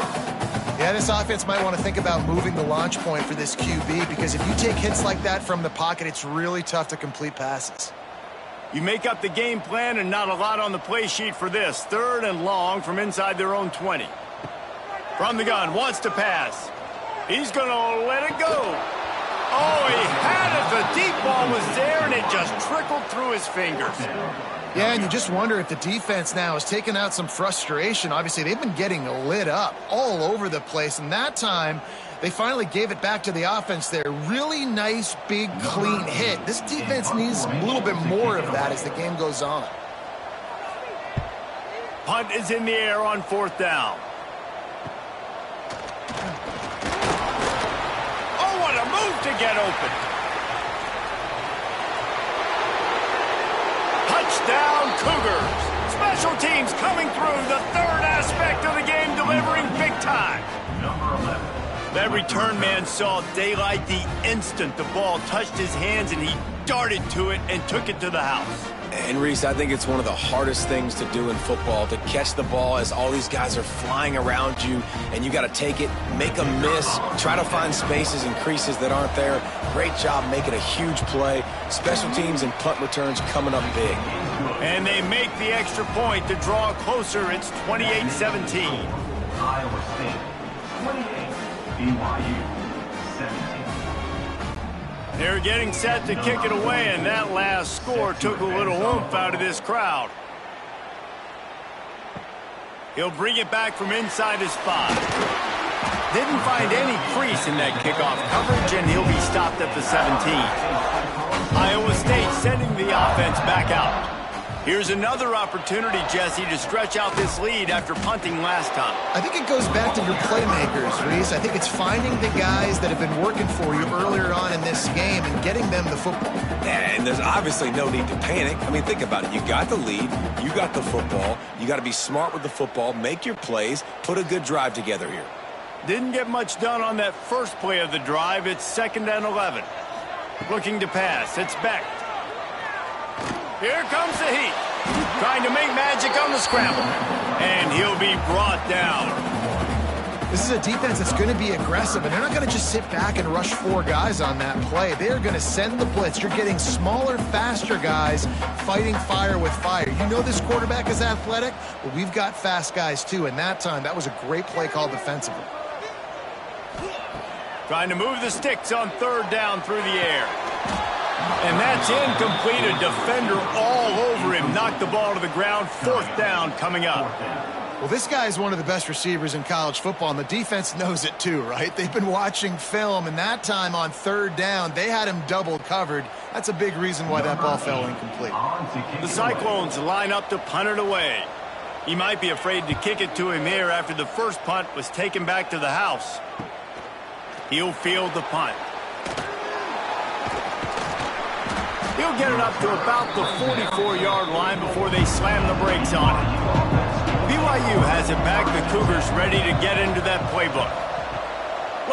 Yeah, this offense might want to think about moving the launch point for this QB because if you take hits like that from the pocket, it's really tough to complete passes. You make up the game plan and not a lot on the play sheet for this. 3rd and long from inside their own 20. From the gun, wants to pass. He's going to let it go. Oh, he had it. The deep ball was there, and it just trickled through his fingers. Yeah, and you just wonder if the defense now is taking out some frustration. Obviously, they've been getting lit up all over the place, and that time they finally gave it back to the offense there. Really nice, big, clean hit. This defense needs a little bit more of that as the game goes on. Punt is in the air on 4th down. move to get open. Touchdown, Cougars. Special teams coming through, the third aspect of the game, delivering big time. That return man saw daylight the instant the ball touched his hands, and he darted to it and took it to the house. And Reese, I think it's one of the hardest things to do in football, to catch the ball as all these guys are flying around you, and you got to take it, make a miss, try to find spaces and creases that aren't there. Great job making a huge play. Special teams and punt returns coming up big. And they make the extra point to draw closer. It's 28-17. Iowa State 28, BYU 17. They're getting set to kick it away, and that last score took a little oomph out of this crowd. He'll bring it back from inside his 5. Didn't find any crease in that kickoff coverage, and he'll be stopped at the 17. Iowa State sending the offense back out. Here's another opportunity, Jesse, to stretch out this lead after punting last time. I think it goes back to your playmakers, Reese. I think it's finding the guys that have been working for you earlier on in this game and getting them the football. And there's obviously no need to panic. I mean, think about it. You got the lead. You got the football. You got to be smart with the football, make your plays, put a good drive together here. Didn't get much done on that first play of the drive. It's 2nd and 11. Looking to pass. It's Beck. Here comes the heat. Trying to make magic on the scramble. And he'll be brought down. This is a defense that's going to be aggressive, and they're not going to just sit back and rush 4 guys on that play. They're going to send the blitz. You're getting smaller, faster guys fighting fire with fire. You know this quarterback is athletic? Well, we've got fast guys, too, and that time, that was a great play call defensively. Trying to move the sticks on 3rd down through the air. And that's incomplete. A defender all over him. Knocked the ball to the ground. 4th down coming up. Well, this guy is one of the best receivers in college football, and the defense knows it too, right? They've been watching film, and that time on 3rd down, they had him double covered. That's a big reason why that ball fell incomplete. The Cyclones line up to punt it away. He might be afraid to kick it to him here after the first punt was taken back to the house. He'll field the punt. He'll get it up to about the 44-yard line before they slam the brakes on it. BYU has it back. The Cougars ready to get into that playbook.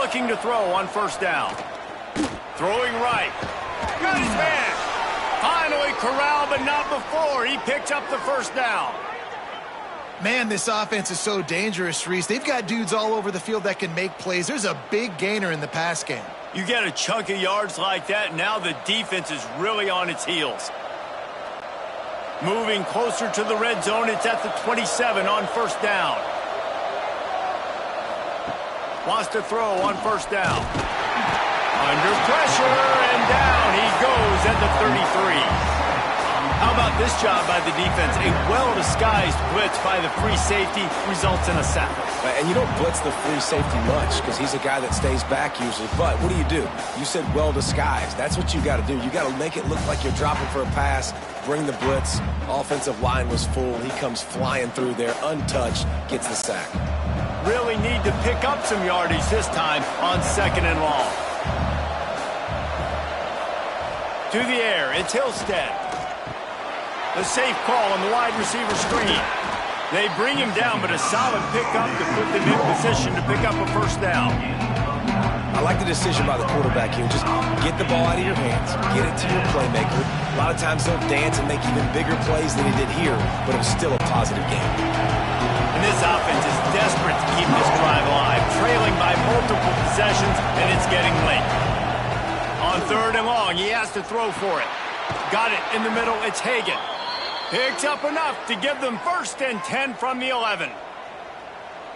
Looking to throw on 1st down. Throwing right. Got his man. Finally corralled, but not before. He picks up the 1st down. Man, this offense is so dangerous, Reese. They've got dudes all over the field that can make plays. There's a big gainer in the pass game. You get a chunk of yards like that, now the defense is really on its heels. Moving closer to the red zone, it's at the 27 on 1st down. Wants to throw on 1st down. Under pressure, and down he goes at the 33. How about this job by the defense? A well-disguised blitz by the free safety results in a sack. And you don't blitz the free safety much because he's a guy that stays back usually. But what do? You said well-disguised. That's what you got to do. You got to make it look like you're dropping for a pass, bring the blitz. Offensive line was full. He comes flying through there, untouched, gets the sack. Really need to pick up some yardage this time on 2nd and long. To the air, it's Hillstead. The safe call on the wide receiver screen. They bring him down, but a solid pickup to put them in position to pick up a 1st down. I like the decision by the quarterback here. Just get the ball out of your hands. Get it to your playmaker. A lot of times he'll dance and make even bigger plays than he did here, but it was still a positive game. And this offense is desperate to keep this drive alive, trailing by multiple possessions, and it's getting late. On 3rd and long, he has to throw for it. Got it in the middle, it's Hagan. Picks up enough to give them 1st and 10 from the 11.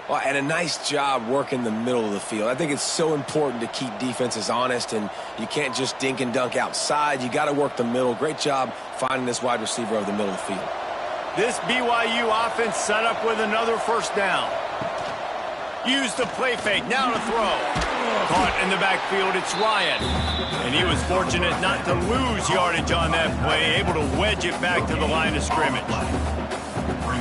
Well, and a nice job working the middle of the field. I think it's so important to keep defenses honest, and you can't just dink and dunk outside. You got to work the middle. Great job finding this wide receiver over the middle of the field. This BYU offense set up with another 1st down. Use the play fake, now to throw. Caught in the backfield, it's Ryan. And he was fortunate not to lose yardage on that play, able to wedge it back to the line of scrimmage.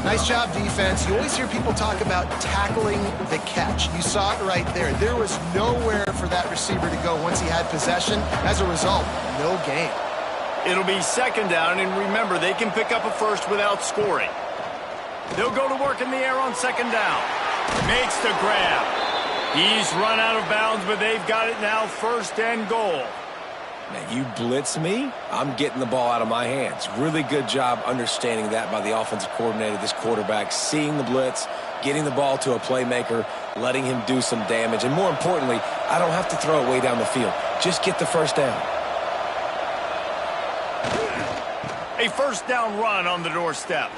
Nice job, defense. You always hear people talk about tackling the catch. You saw it right there. There was nowhere for that receiver to go once he had possession. As a result, no gain. It'll be second down, and remember, they can pick up a first without scoring. They'll go to work in the air on second down. Makes the grab. He's run out of bounds, but they've got it now, first and goal. Now, you blitz me, I'm getting the ball out of my hands. Really good job understanding that by the offensive coordinator, this quarterback, seeing the blitz, getting the ball to a playmaker, letting him do some damage. And more importantly, I don't have to throw it way down the field. Just get the first down. A first down run on the doorstep.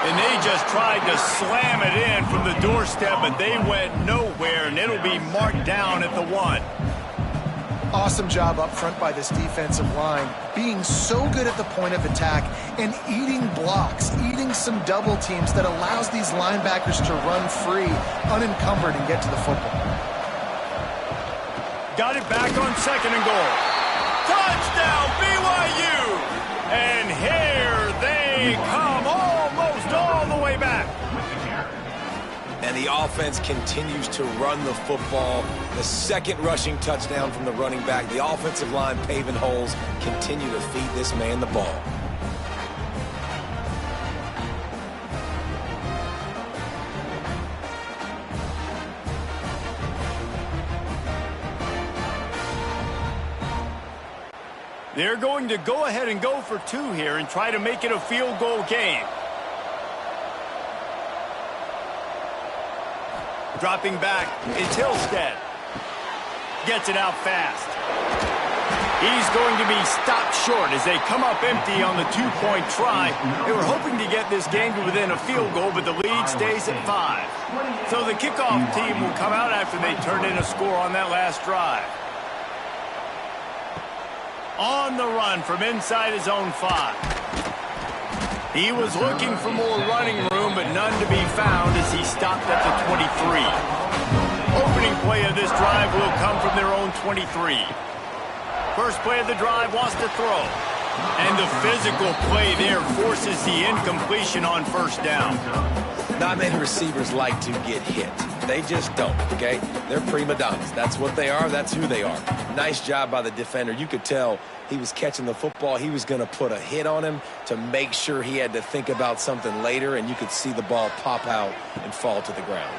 And they just tried to slam it in from the doorstep, but they went nowhere, and it'll be marked down at the 1. Awesome job up front by this defensive line, being so good at the point of attack and eating blocks, eating some double teams that allows these linebackers to run free, unencumbered, and get to the football. Got it back on second and goal. Touchdown, BYU! And here they come, almost all the way back. And the offense continues to run the football. The second rushing touchdown from the running back. The offensive line paving holes. Continue to feed this man the ball. They're going to go ahead and go for 2 here and try to make it a field goal game. Dropping back, it's Hillstead. Gets it out fast. He's going to be stopped short as they come up empty on the 2-point try. They were hoping to get this game to within a field goal, but the lead stays at 5. So the kickoff team will come out after they turn in a score on that last drive. On the run from inside his own 5. He was looking for more running room, but none to be found as he stopped at the 23. Opening play of this drive will come from their own 23. First play of the drive wants to throw. And the physical play there forces the incompletion on first down. Not many receivers like to get hit. They just don't, okay? They're prima donnas. That's what they are. That's who they are. Nice job by the defender. You could tell he was catching the football. He was going to put a hit on him to make sure he had to think about something later, and you could see the ball pop out and fall to the ground.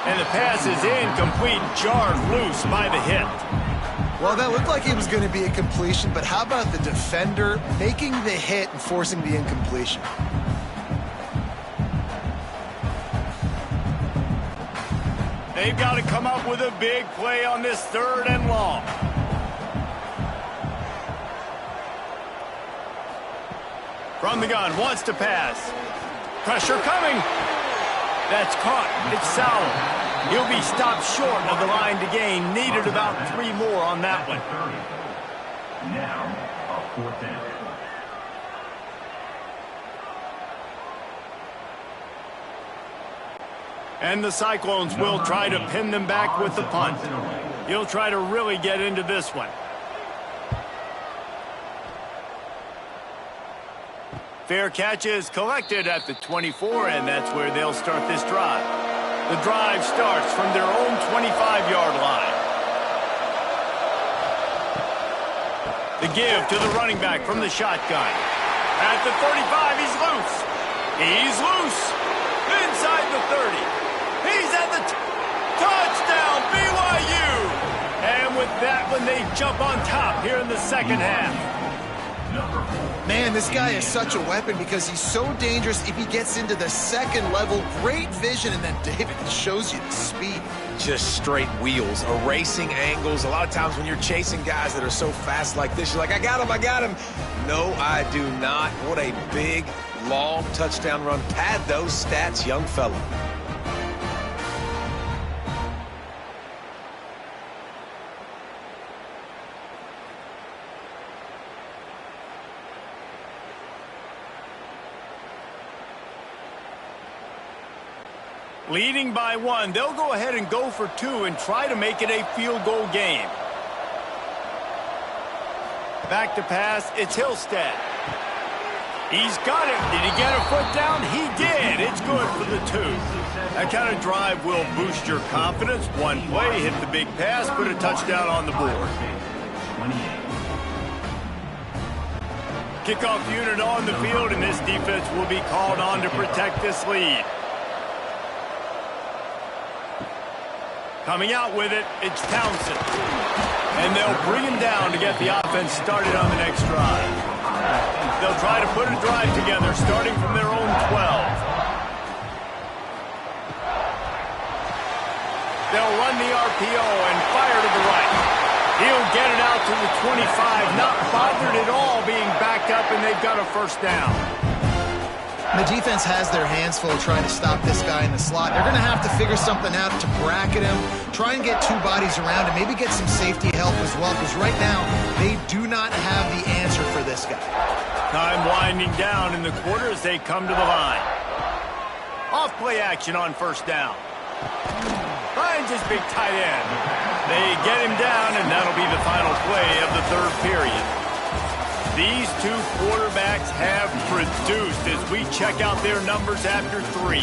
And the pass is incomplete, jarred loose by the hit. Well, that looked like it was going to be a completion, but how about the defender making the hit and forcing the incompletion? They've got to come up with a big play on this 3rd and long. From the gun, wants to pass. Pressure coming. That's caught. It's Sauer. He'll be stopped short of the line to gain. Needed about 3 more on that one. Now, a 4th down. And the Cyclones will try to pin them back with the punt. He'll try to really get into this one. Fair catch is collected at the 24, and that's where they'll start this drive. The drive starts from their own 25-yard line. The give to the running back from the shotgun. At the 35, he's loose. He's loose. Inside the 30. He's at the touchdown, BYU. And with that one, they jump on top here in the second half. Man, this guy is such a weapon because he's so dangerous if he gets into the second level. Great vision, and then David, it shows you the speed. Just straight wheels, erasing angles. A lot of times when you're chasing guys that are so fast like this, you're like, I got him, I got him. No, I do not. What a big, long touchdown run. Pad those stats, young fella. Leading by 1, they'll go ahead and go for 2 and try to make it a field goal game. Back to pass, it's Hillstead. He's got it. Did he get a foot down? He did. It's good for the 2. That kind of drive will boost your confidence. One play, hit the big pass, put a touchdown on the board. Kickoff unit on the field, and this defense will be called on to protect this lead. Coming out with it, it's Townsend. And they'll bring him down to get the offense started on the next drive. They'll try to put a drive together, starting from their own 12. They'll run the RPO and fire to the right. He'll get it out to the 25, not bothered at all being backed up, and they've got a first down. The defense has their hands full trying to stop this guy in the slot. They're going to have to figure something out to bracket him, try and get 2 bodies around him, maybe get some safety help as well, because right now they do not have the answer for this guy. Time winding down in the quarter as they come to the line. Off play action on first down. Finds his big tight end. They get him down, and that'll be the final play of the 3rd period. These 2 quarterbacks have produced as we check out their numbers after 3.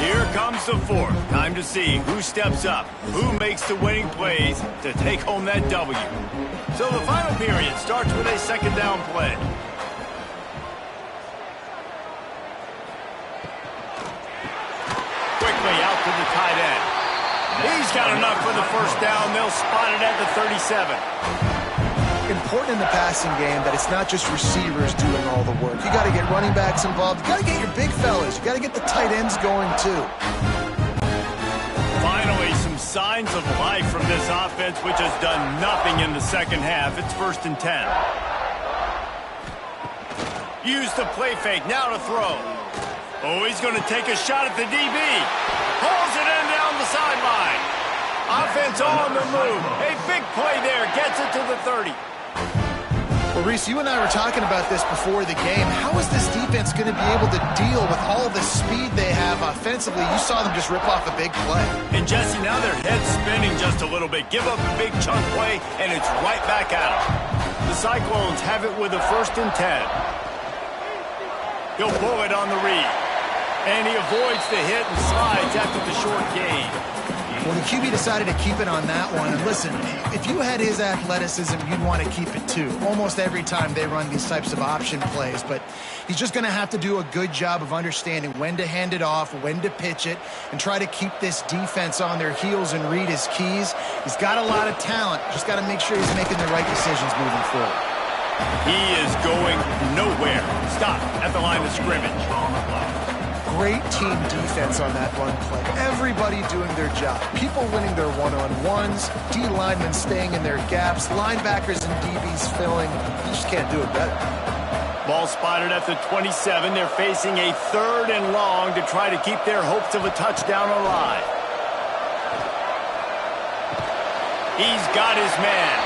Here comes the 4th. Time to see who steps up, who makes the winning plays to take home that W. So the final period starts with a 2nd down play. Quickly out to the tight end. He's got enough for the first down. They'll spot it at the 37. Important in the passing game that it's not just receivers doing all the work. You got to get running backs involved. You got to get your big fellas. You got to get the tight ends going too. Finally, some signs of life from this offense, which has done nothing in the second half. It's 1st and 10. Use the play fake. Now to throw. Oh, he's going to take a shot at the DB. Pulls it in down the sideline. Offense on the move. A big play there. Gets it to the 30. Well, Reese, you and I were talking about this before the game. How is this defense going to be able to deal with all the speed they have offensively? You saw them just rip off a big play. And, Jesse, now their head's spinning just a little bit. Give up a big chunk play, and it's right back at them. The Cyclones have it with a 1st and 10. He'll pull it on the read. And he avoids the hit and slides after the short gain. Well, the QB decided to keep it on that one. And listen, if you had his athleticism, you'd want to keep it too. Almost every time they run these types of option plays. But he's just going to have to do a good job of understanding when to hand it off, when to pitch it, and try to keep this defense on their heels and read his keys. He's got a lot of talent. Just got to make sure he's making the right decisions moving forward. He is going nowhere. Stop at the line of scrimmage. Great team defense on that run play. Everybody doing their job. People winning their one-on-ones, D linemen staying in their gaps, linebackers and DBs filling. You just can't do it better. Ball spotted at the 27. They're facing a 3rd and long to try to keep their hopes of a touchdown alive. He's got his man.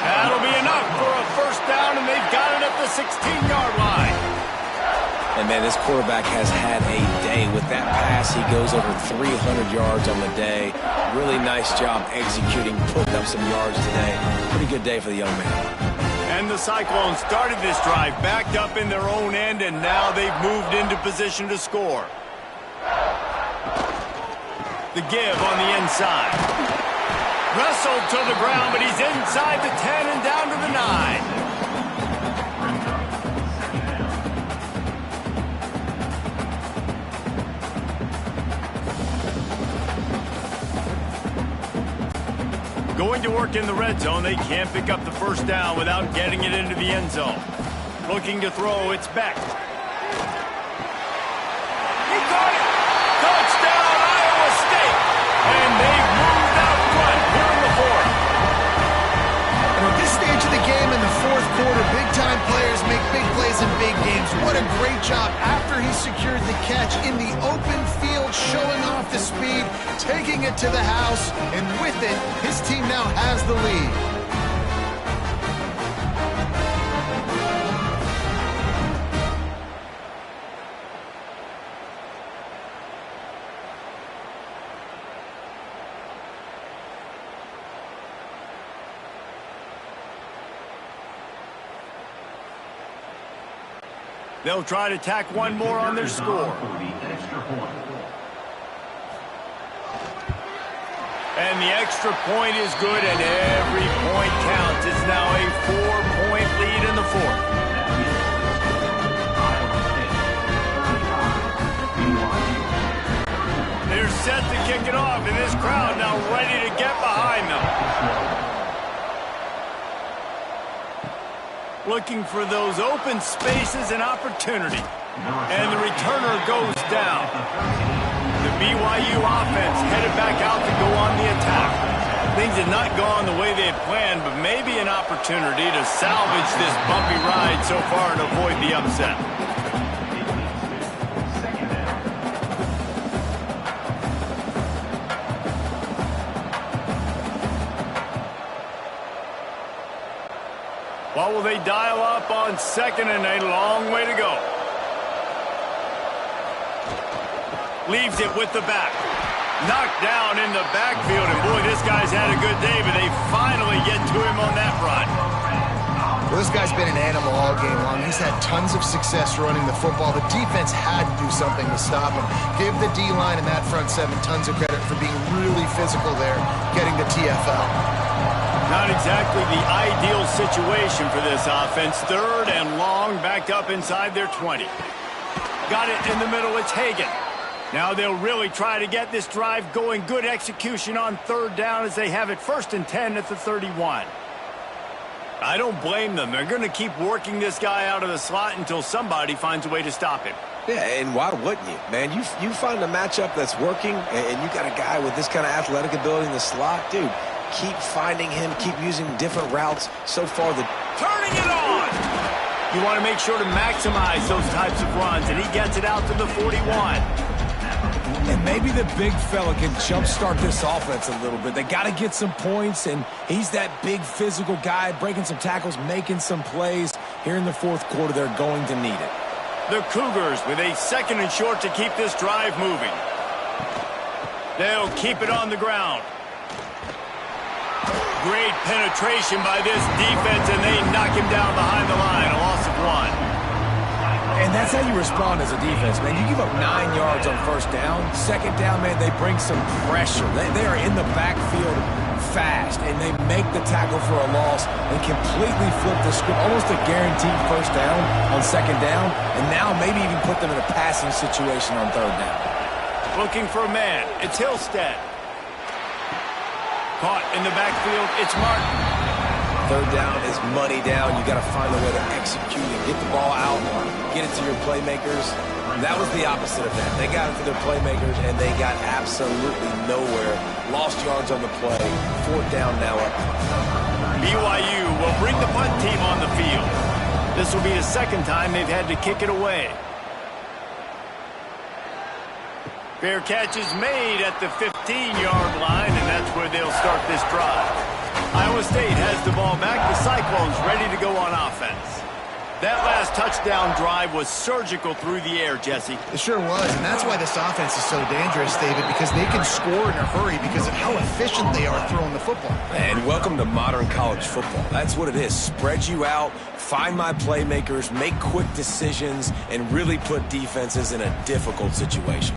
That'll be enough for a first down, and they've got it at the 16-yard line. And, man, this quarterback has had a day. With that pass, he goes over 300 yards on the day. Really nice job executing, putting up some yards today. Pretty good day for the young man. And the Cyclones started this drive backed up in their own end, and now they've moved into position to score. The give on the inside. Wrestled to the ground, but he's inside the 10 and down to the 9. Going to work in the red zone. They can't pick up the first down without getting it into the end zone. Looking to throw, it's Beck. He caught it! Touchdown, Iowa State! And they've moved out front here in the 4th. And at this stage of the game in the 4th quarter, big-time players make big plays in big games. What a great job after he secured the catch in the open field, showing off the speed, taking it to the house, and with it, his team now has the lead. They'll try to tack one more on their score. And the extra point is good, and every point counts. It's now a 4-point lead in the fourth. They're set to kick it off, and this crowd now ready to get behind them. Looking for those open spaces and opportunity. And the returner goes down. The BYU offense headed back out to go on the attack. Things had not gone the way they had planned, but maybe an opportunity to salvage this bumpy ride so far and avoid the upset. What will they dial up on second, and a long way to go? Leaves it with the back. Knocked down in the backfield, and boy, this guy's had a good day, but they finally get to him on that run. Well, this guy's been an animal all game long. He's had tons of success running the football. The defense had to do something to stop him. Give the D-line and that front seven tons of credit for being really physical there, getting the TFL. Not exactly the ideal situation for this offense. Third and long, backed up inside their 20. Got it in the middle, it's Hagan. Now they'll really try to get this drive going. Good execution on third down as they have it 1st and 10 at the 31. I don't blame them. They're going to keep working this guy out of the slot until somebody finds a way to stop him. Yeah, and why wouldn't you, man? You find a matchup that's working, and you got a guy with this kind of athletic ability in the slot. Dude, keep finding him, keep using different routes. So far, turning it on! You want to make sure to maximize those types of runs, and he gets it out to the 41. And maybe the big fella can jumpstart this offense a little bit. They got to get some points, and he's that big physical guy, breaking some tackles, making some plays. Here in the fourth quarter, they're going to need it. The Cougars with a 2nd and short to keep this drive moving. They'll keep it on the ground. Great penetration by this defense, and they knock him down behind the line. A loss of 1. And that's how you respond as a defense, man. You give up 9 yards on 1st down. 2nd down, man, they bring some pressure. They are in the backfield fast, and they make the tackle for a loss and completely flip the script. Almost a guaranteed 1st down on 2nd down, and now maybe even put them in a passing situation on 3rd down. Looking for a man. It's Hillstead. Caught in the backfield. It's Martin. 3rd down is money down. You got to find a way to execute and get the ball out, get it to your playmakers. That was the opposite of that. They got it to their playmakers, and they got absolutely nowhere. Lost yards on the play. 4th down now up. BYU will bring the punt team on the field. This will be the 2nd time they've had to kick it away. Fair catch is made at the 15-yard line, and that's where they'll start this drive. Iowa State has the ball back. The Cyclones ready to go on offense. That last touchdown drive was surgical through the air, Jesse. It sure was, and that's why this offense is so dangerous, David, because they can score in a hurry because of how efficient they are throwing the football. And welcome to modern college football. That's what it is. Spread you out, find my playmakers, make quick decisions, and really put defenses in a difficult situation.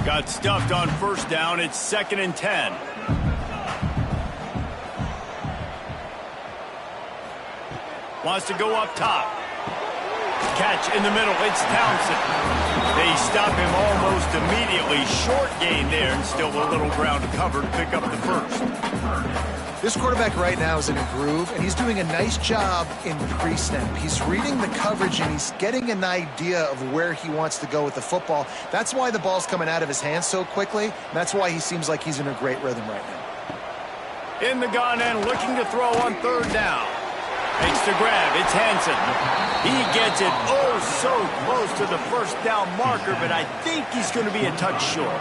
Got stuffed on 1st down. It's 2nd and 10. Wants to go up top. Catch in the middle. It's Townsend. They stop him almost immediately. Short gain there, and still a little ground to cover to pick up the 1st. This quarterback right now is in a groove, and he's doing a nice job in pre-snap. He's reading the coverage, and he's getting an idea of where he wants to go with the football. That's why the ball's coming out of his hands so quickly. That's why he seems like he's in a great rhythm right now. In the gun and looking to throw on 3rd down. Makes the grab. It's Hansen. He gets it so close to the 1st down marker, but I think he's going to be a touch short.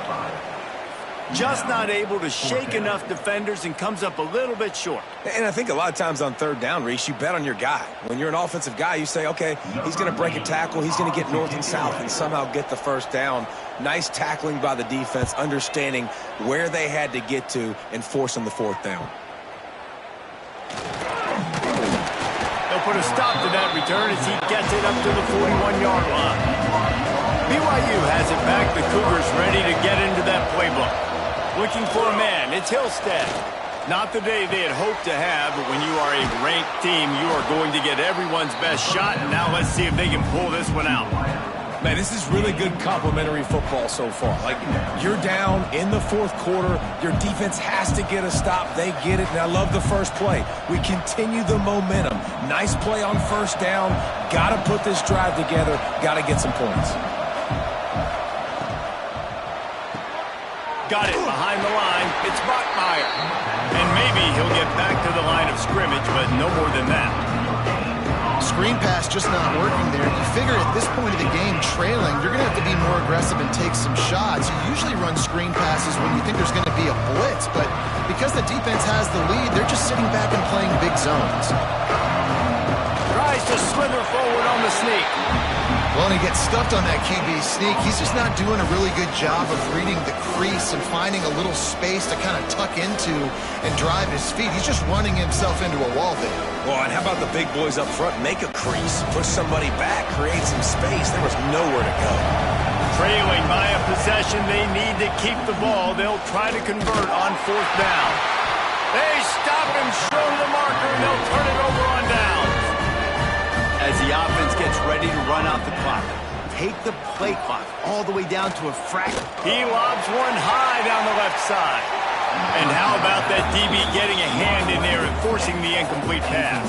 Just not able to shake enough defenders and comes up a little bit short. And I think a lot of times on 3rd down, Reese, you bet on your guy. When you're an offensive guy, you say, okay, he's going to break a tackle, he's going to get north and south and somehow get the 1st down. Nice tackling by the defense, understanding where they had to get to and forcing the 4th down. put a stop to that return as he gets it up to the 41-yard line. BYU has it back. The Cougars ready to get into that playbook. Looking for a man. It's Hillstead. Not the day they had hoped to have, but when you are a ranked team, you are going to get everyone's best shot, and now let's see if they can pull this one out. Man, this is really good complimentary football so far. Like, you're down in the fourth quarter. Your defense has to get a stop. They get it, and I love the first play. We continue the momentum. Nice play on first down. Got to put this drive together. Got to get some points. Got it behind the line. It's Bachmeier. And maybe he'll get back to the line of scrimmage, but no more than that. Screen pass just not working there. You figure at this point of the game, trailing, you're going to have to be more aggressive and take some shots. You usually run screen passes when you think there's going to be a blitz, but because the defense has the lead, they're just sitting back and playing big zones. Tries to slither forward on the sneak. Well, and he gets stuffed on that QB sneak. He's just not doing a really good job of reading the crease and finding a little space to kind of tuck into and drive his feet. He's just running himself into a wall there. Well, and how about the big boys up front? Make a crease, push somebody back, create some space. There was nowhere to go. Trailing by a possession, they need to keep the ball. They'll try to convert on fourth down. They stop him short of the marker, and they'll turn it over on downs. As the offense gets ready to run out the clock, take the play clock all the way down to a fraction. He lobs one high down the left side. And how about that DB getting a hand in there and forcing the incomplete pass?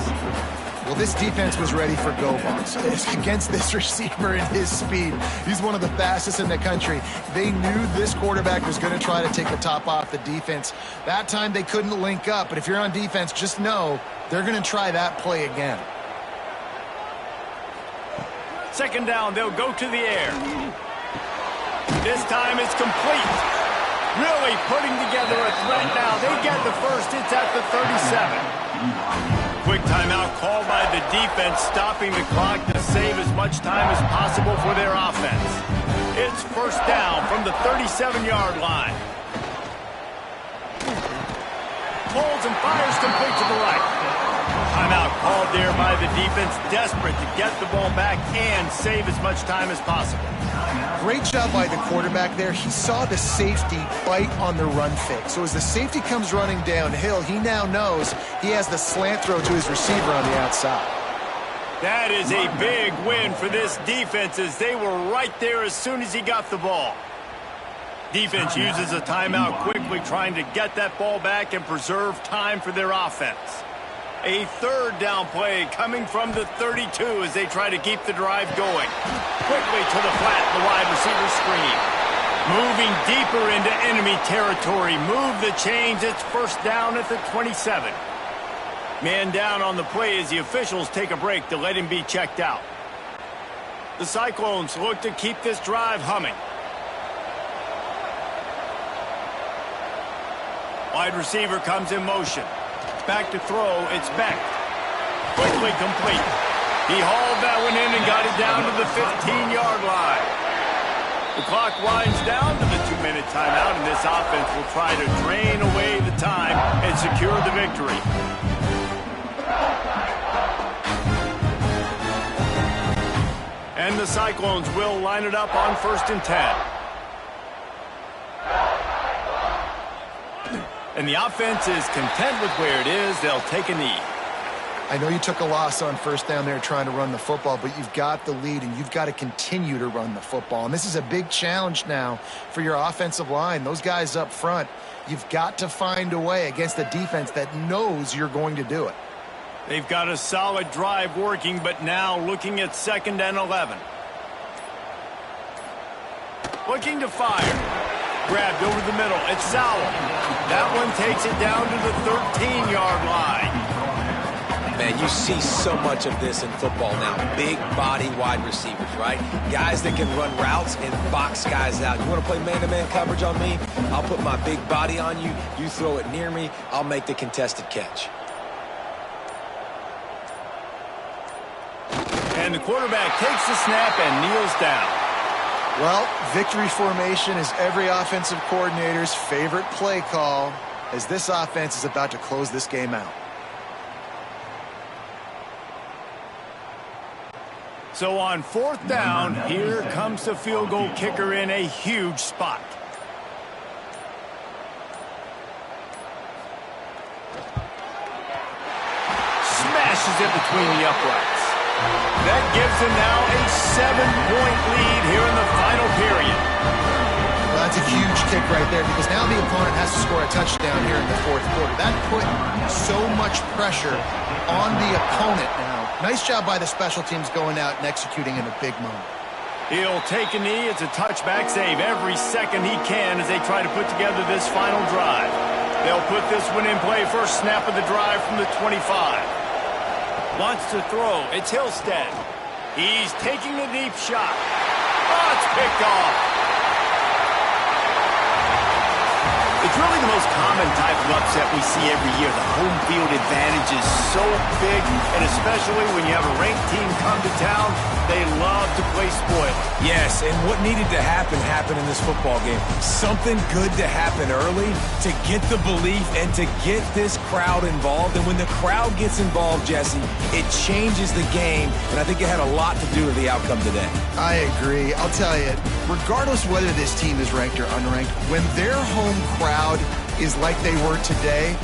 Well, this defense was ready for go balls. Against this receiver and his speed, he's one of the fastest in the country. They knew this quarterback was going to try to take the top off the defense. That time they couldn't link up, but if you're on defense, just know they're going to try that play again. Second down, they'll go to the air. This time it's complete. Really putting together a threat now. They get the first. It's at the 37. Quick timeout called by the defense, stopping the clock to save as much time as possible for their offense. It's first down from the 37-yard line. Pulls and fires complete to the right. Timeout called there by the defense, desperate to get the ball back and save as much time as possible. Great job by the quarterback there. He saw the safety bite on the run fake. So as the safety comes running downhill, he now knows he has the slant throw to his receiver on the outside. That is a big win for this defense as they were right there as soon as he got the ball. Defense uses a timeout quickly, trying to get that ball back and preserve time for their offense. A third down play coming from the 32 as they try to keep the drive going. Quickly to the flat, the wide receiver screen. Moving deeper into enemy territory. Move the chains. It's first down at the 27. Man down on the play as the officials take a break to let him be checked out. The Cyclones look to keep this drive humming. Wide receiver comes in motion. Back to throw, it's Beck. Quickly complete. He hauled that one in and got it down to the 15-yard line. The clock winds down to the 2-minute timeout, and this offense will try to drain away the time and secure the victory. And the Cyclones will line it up on 1st and 10. And the offense is content with where it is. They'll take a knee. I know you took a loss on first down there trying to run the football, but you've got the lead, and you've got to continue to run the football. And this is a big challenge now for your offensive line. Those guys up front, you've got to find a way against a defense that knows you're going to do it. They've got a solid drive working, but now looking at 2nd and 11. Looking to fire. Grabbed over the middle. It's Sowell. That one takes it down to the 13-yard line. Man, you see so much of this in football now. Big body wide receivers, right? Guys that can run routes and box guys out. You want to play man-to-man coverage on me? I'll put my big body on you. You throw it near me. I'll make the contested catch. And the quarterback takes the snap and kneels down. Well, victory formation is every offensive coordinator's favorite play call as this offense is about to close this game out. So on 4th down, here comes the field goal kicker in a huge spot. Smashes it between the uprights. That gives them now a 7-point lead here in the final period. Well, that's a huge kick right there because now the opponent has to score a touchdown here in the 4th quarter. That put so much pressure on the opponent now. Nice job by the special teams going out and executing in a big moment. He'll take a knee. It's a touchback save every second he can as they try to put together this final drive. They'll put this one in play first snap of the drive from the 25. Wants to throw. It's Hillstead. He's taking a deep shot. Oh, it's picked off. It's really the most common type of upset we see every year. The home field advantage is so big, and especially when you have a ranked team come to town, they love to play spoiler. Yes, and what needed to happen happened in this football game. Something good to happen early to get the belief and to get this crowd involved. And when the crowd gets involved, Jesse, it changes the game, and I think it had a lot to do with the outcome today. I agree. I'll tell you, regardless of whether this team is ranked or unranked, when their home crowd is like they were today,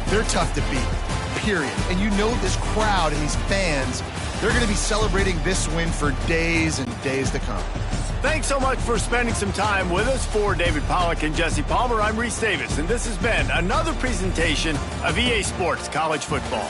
they're tough to beat, period. And you know this crowd and these fans, they're going to be celebrating this win for days and days to come. Thanks so much for spending some time with us. For David Pollack and Jesse Palmer, I'm Reese Davis, and this has been another presentation of EA Sports College Football.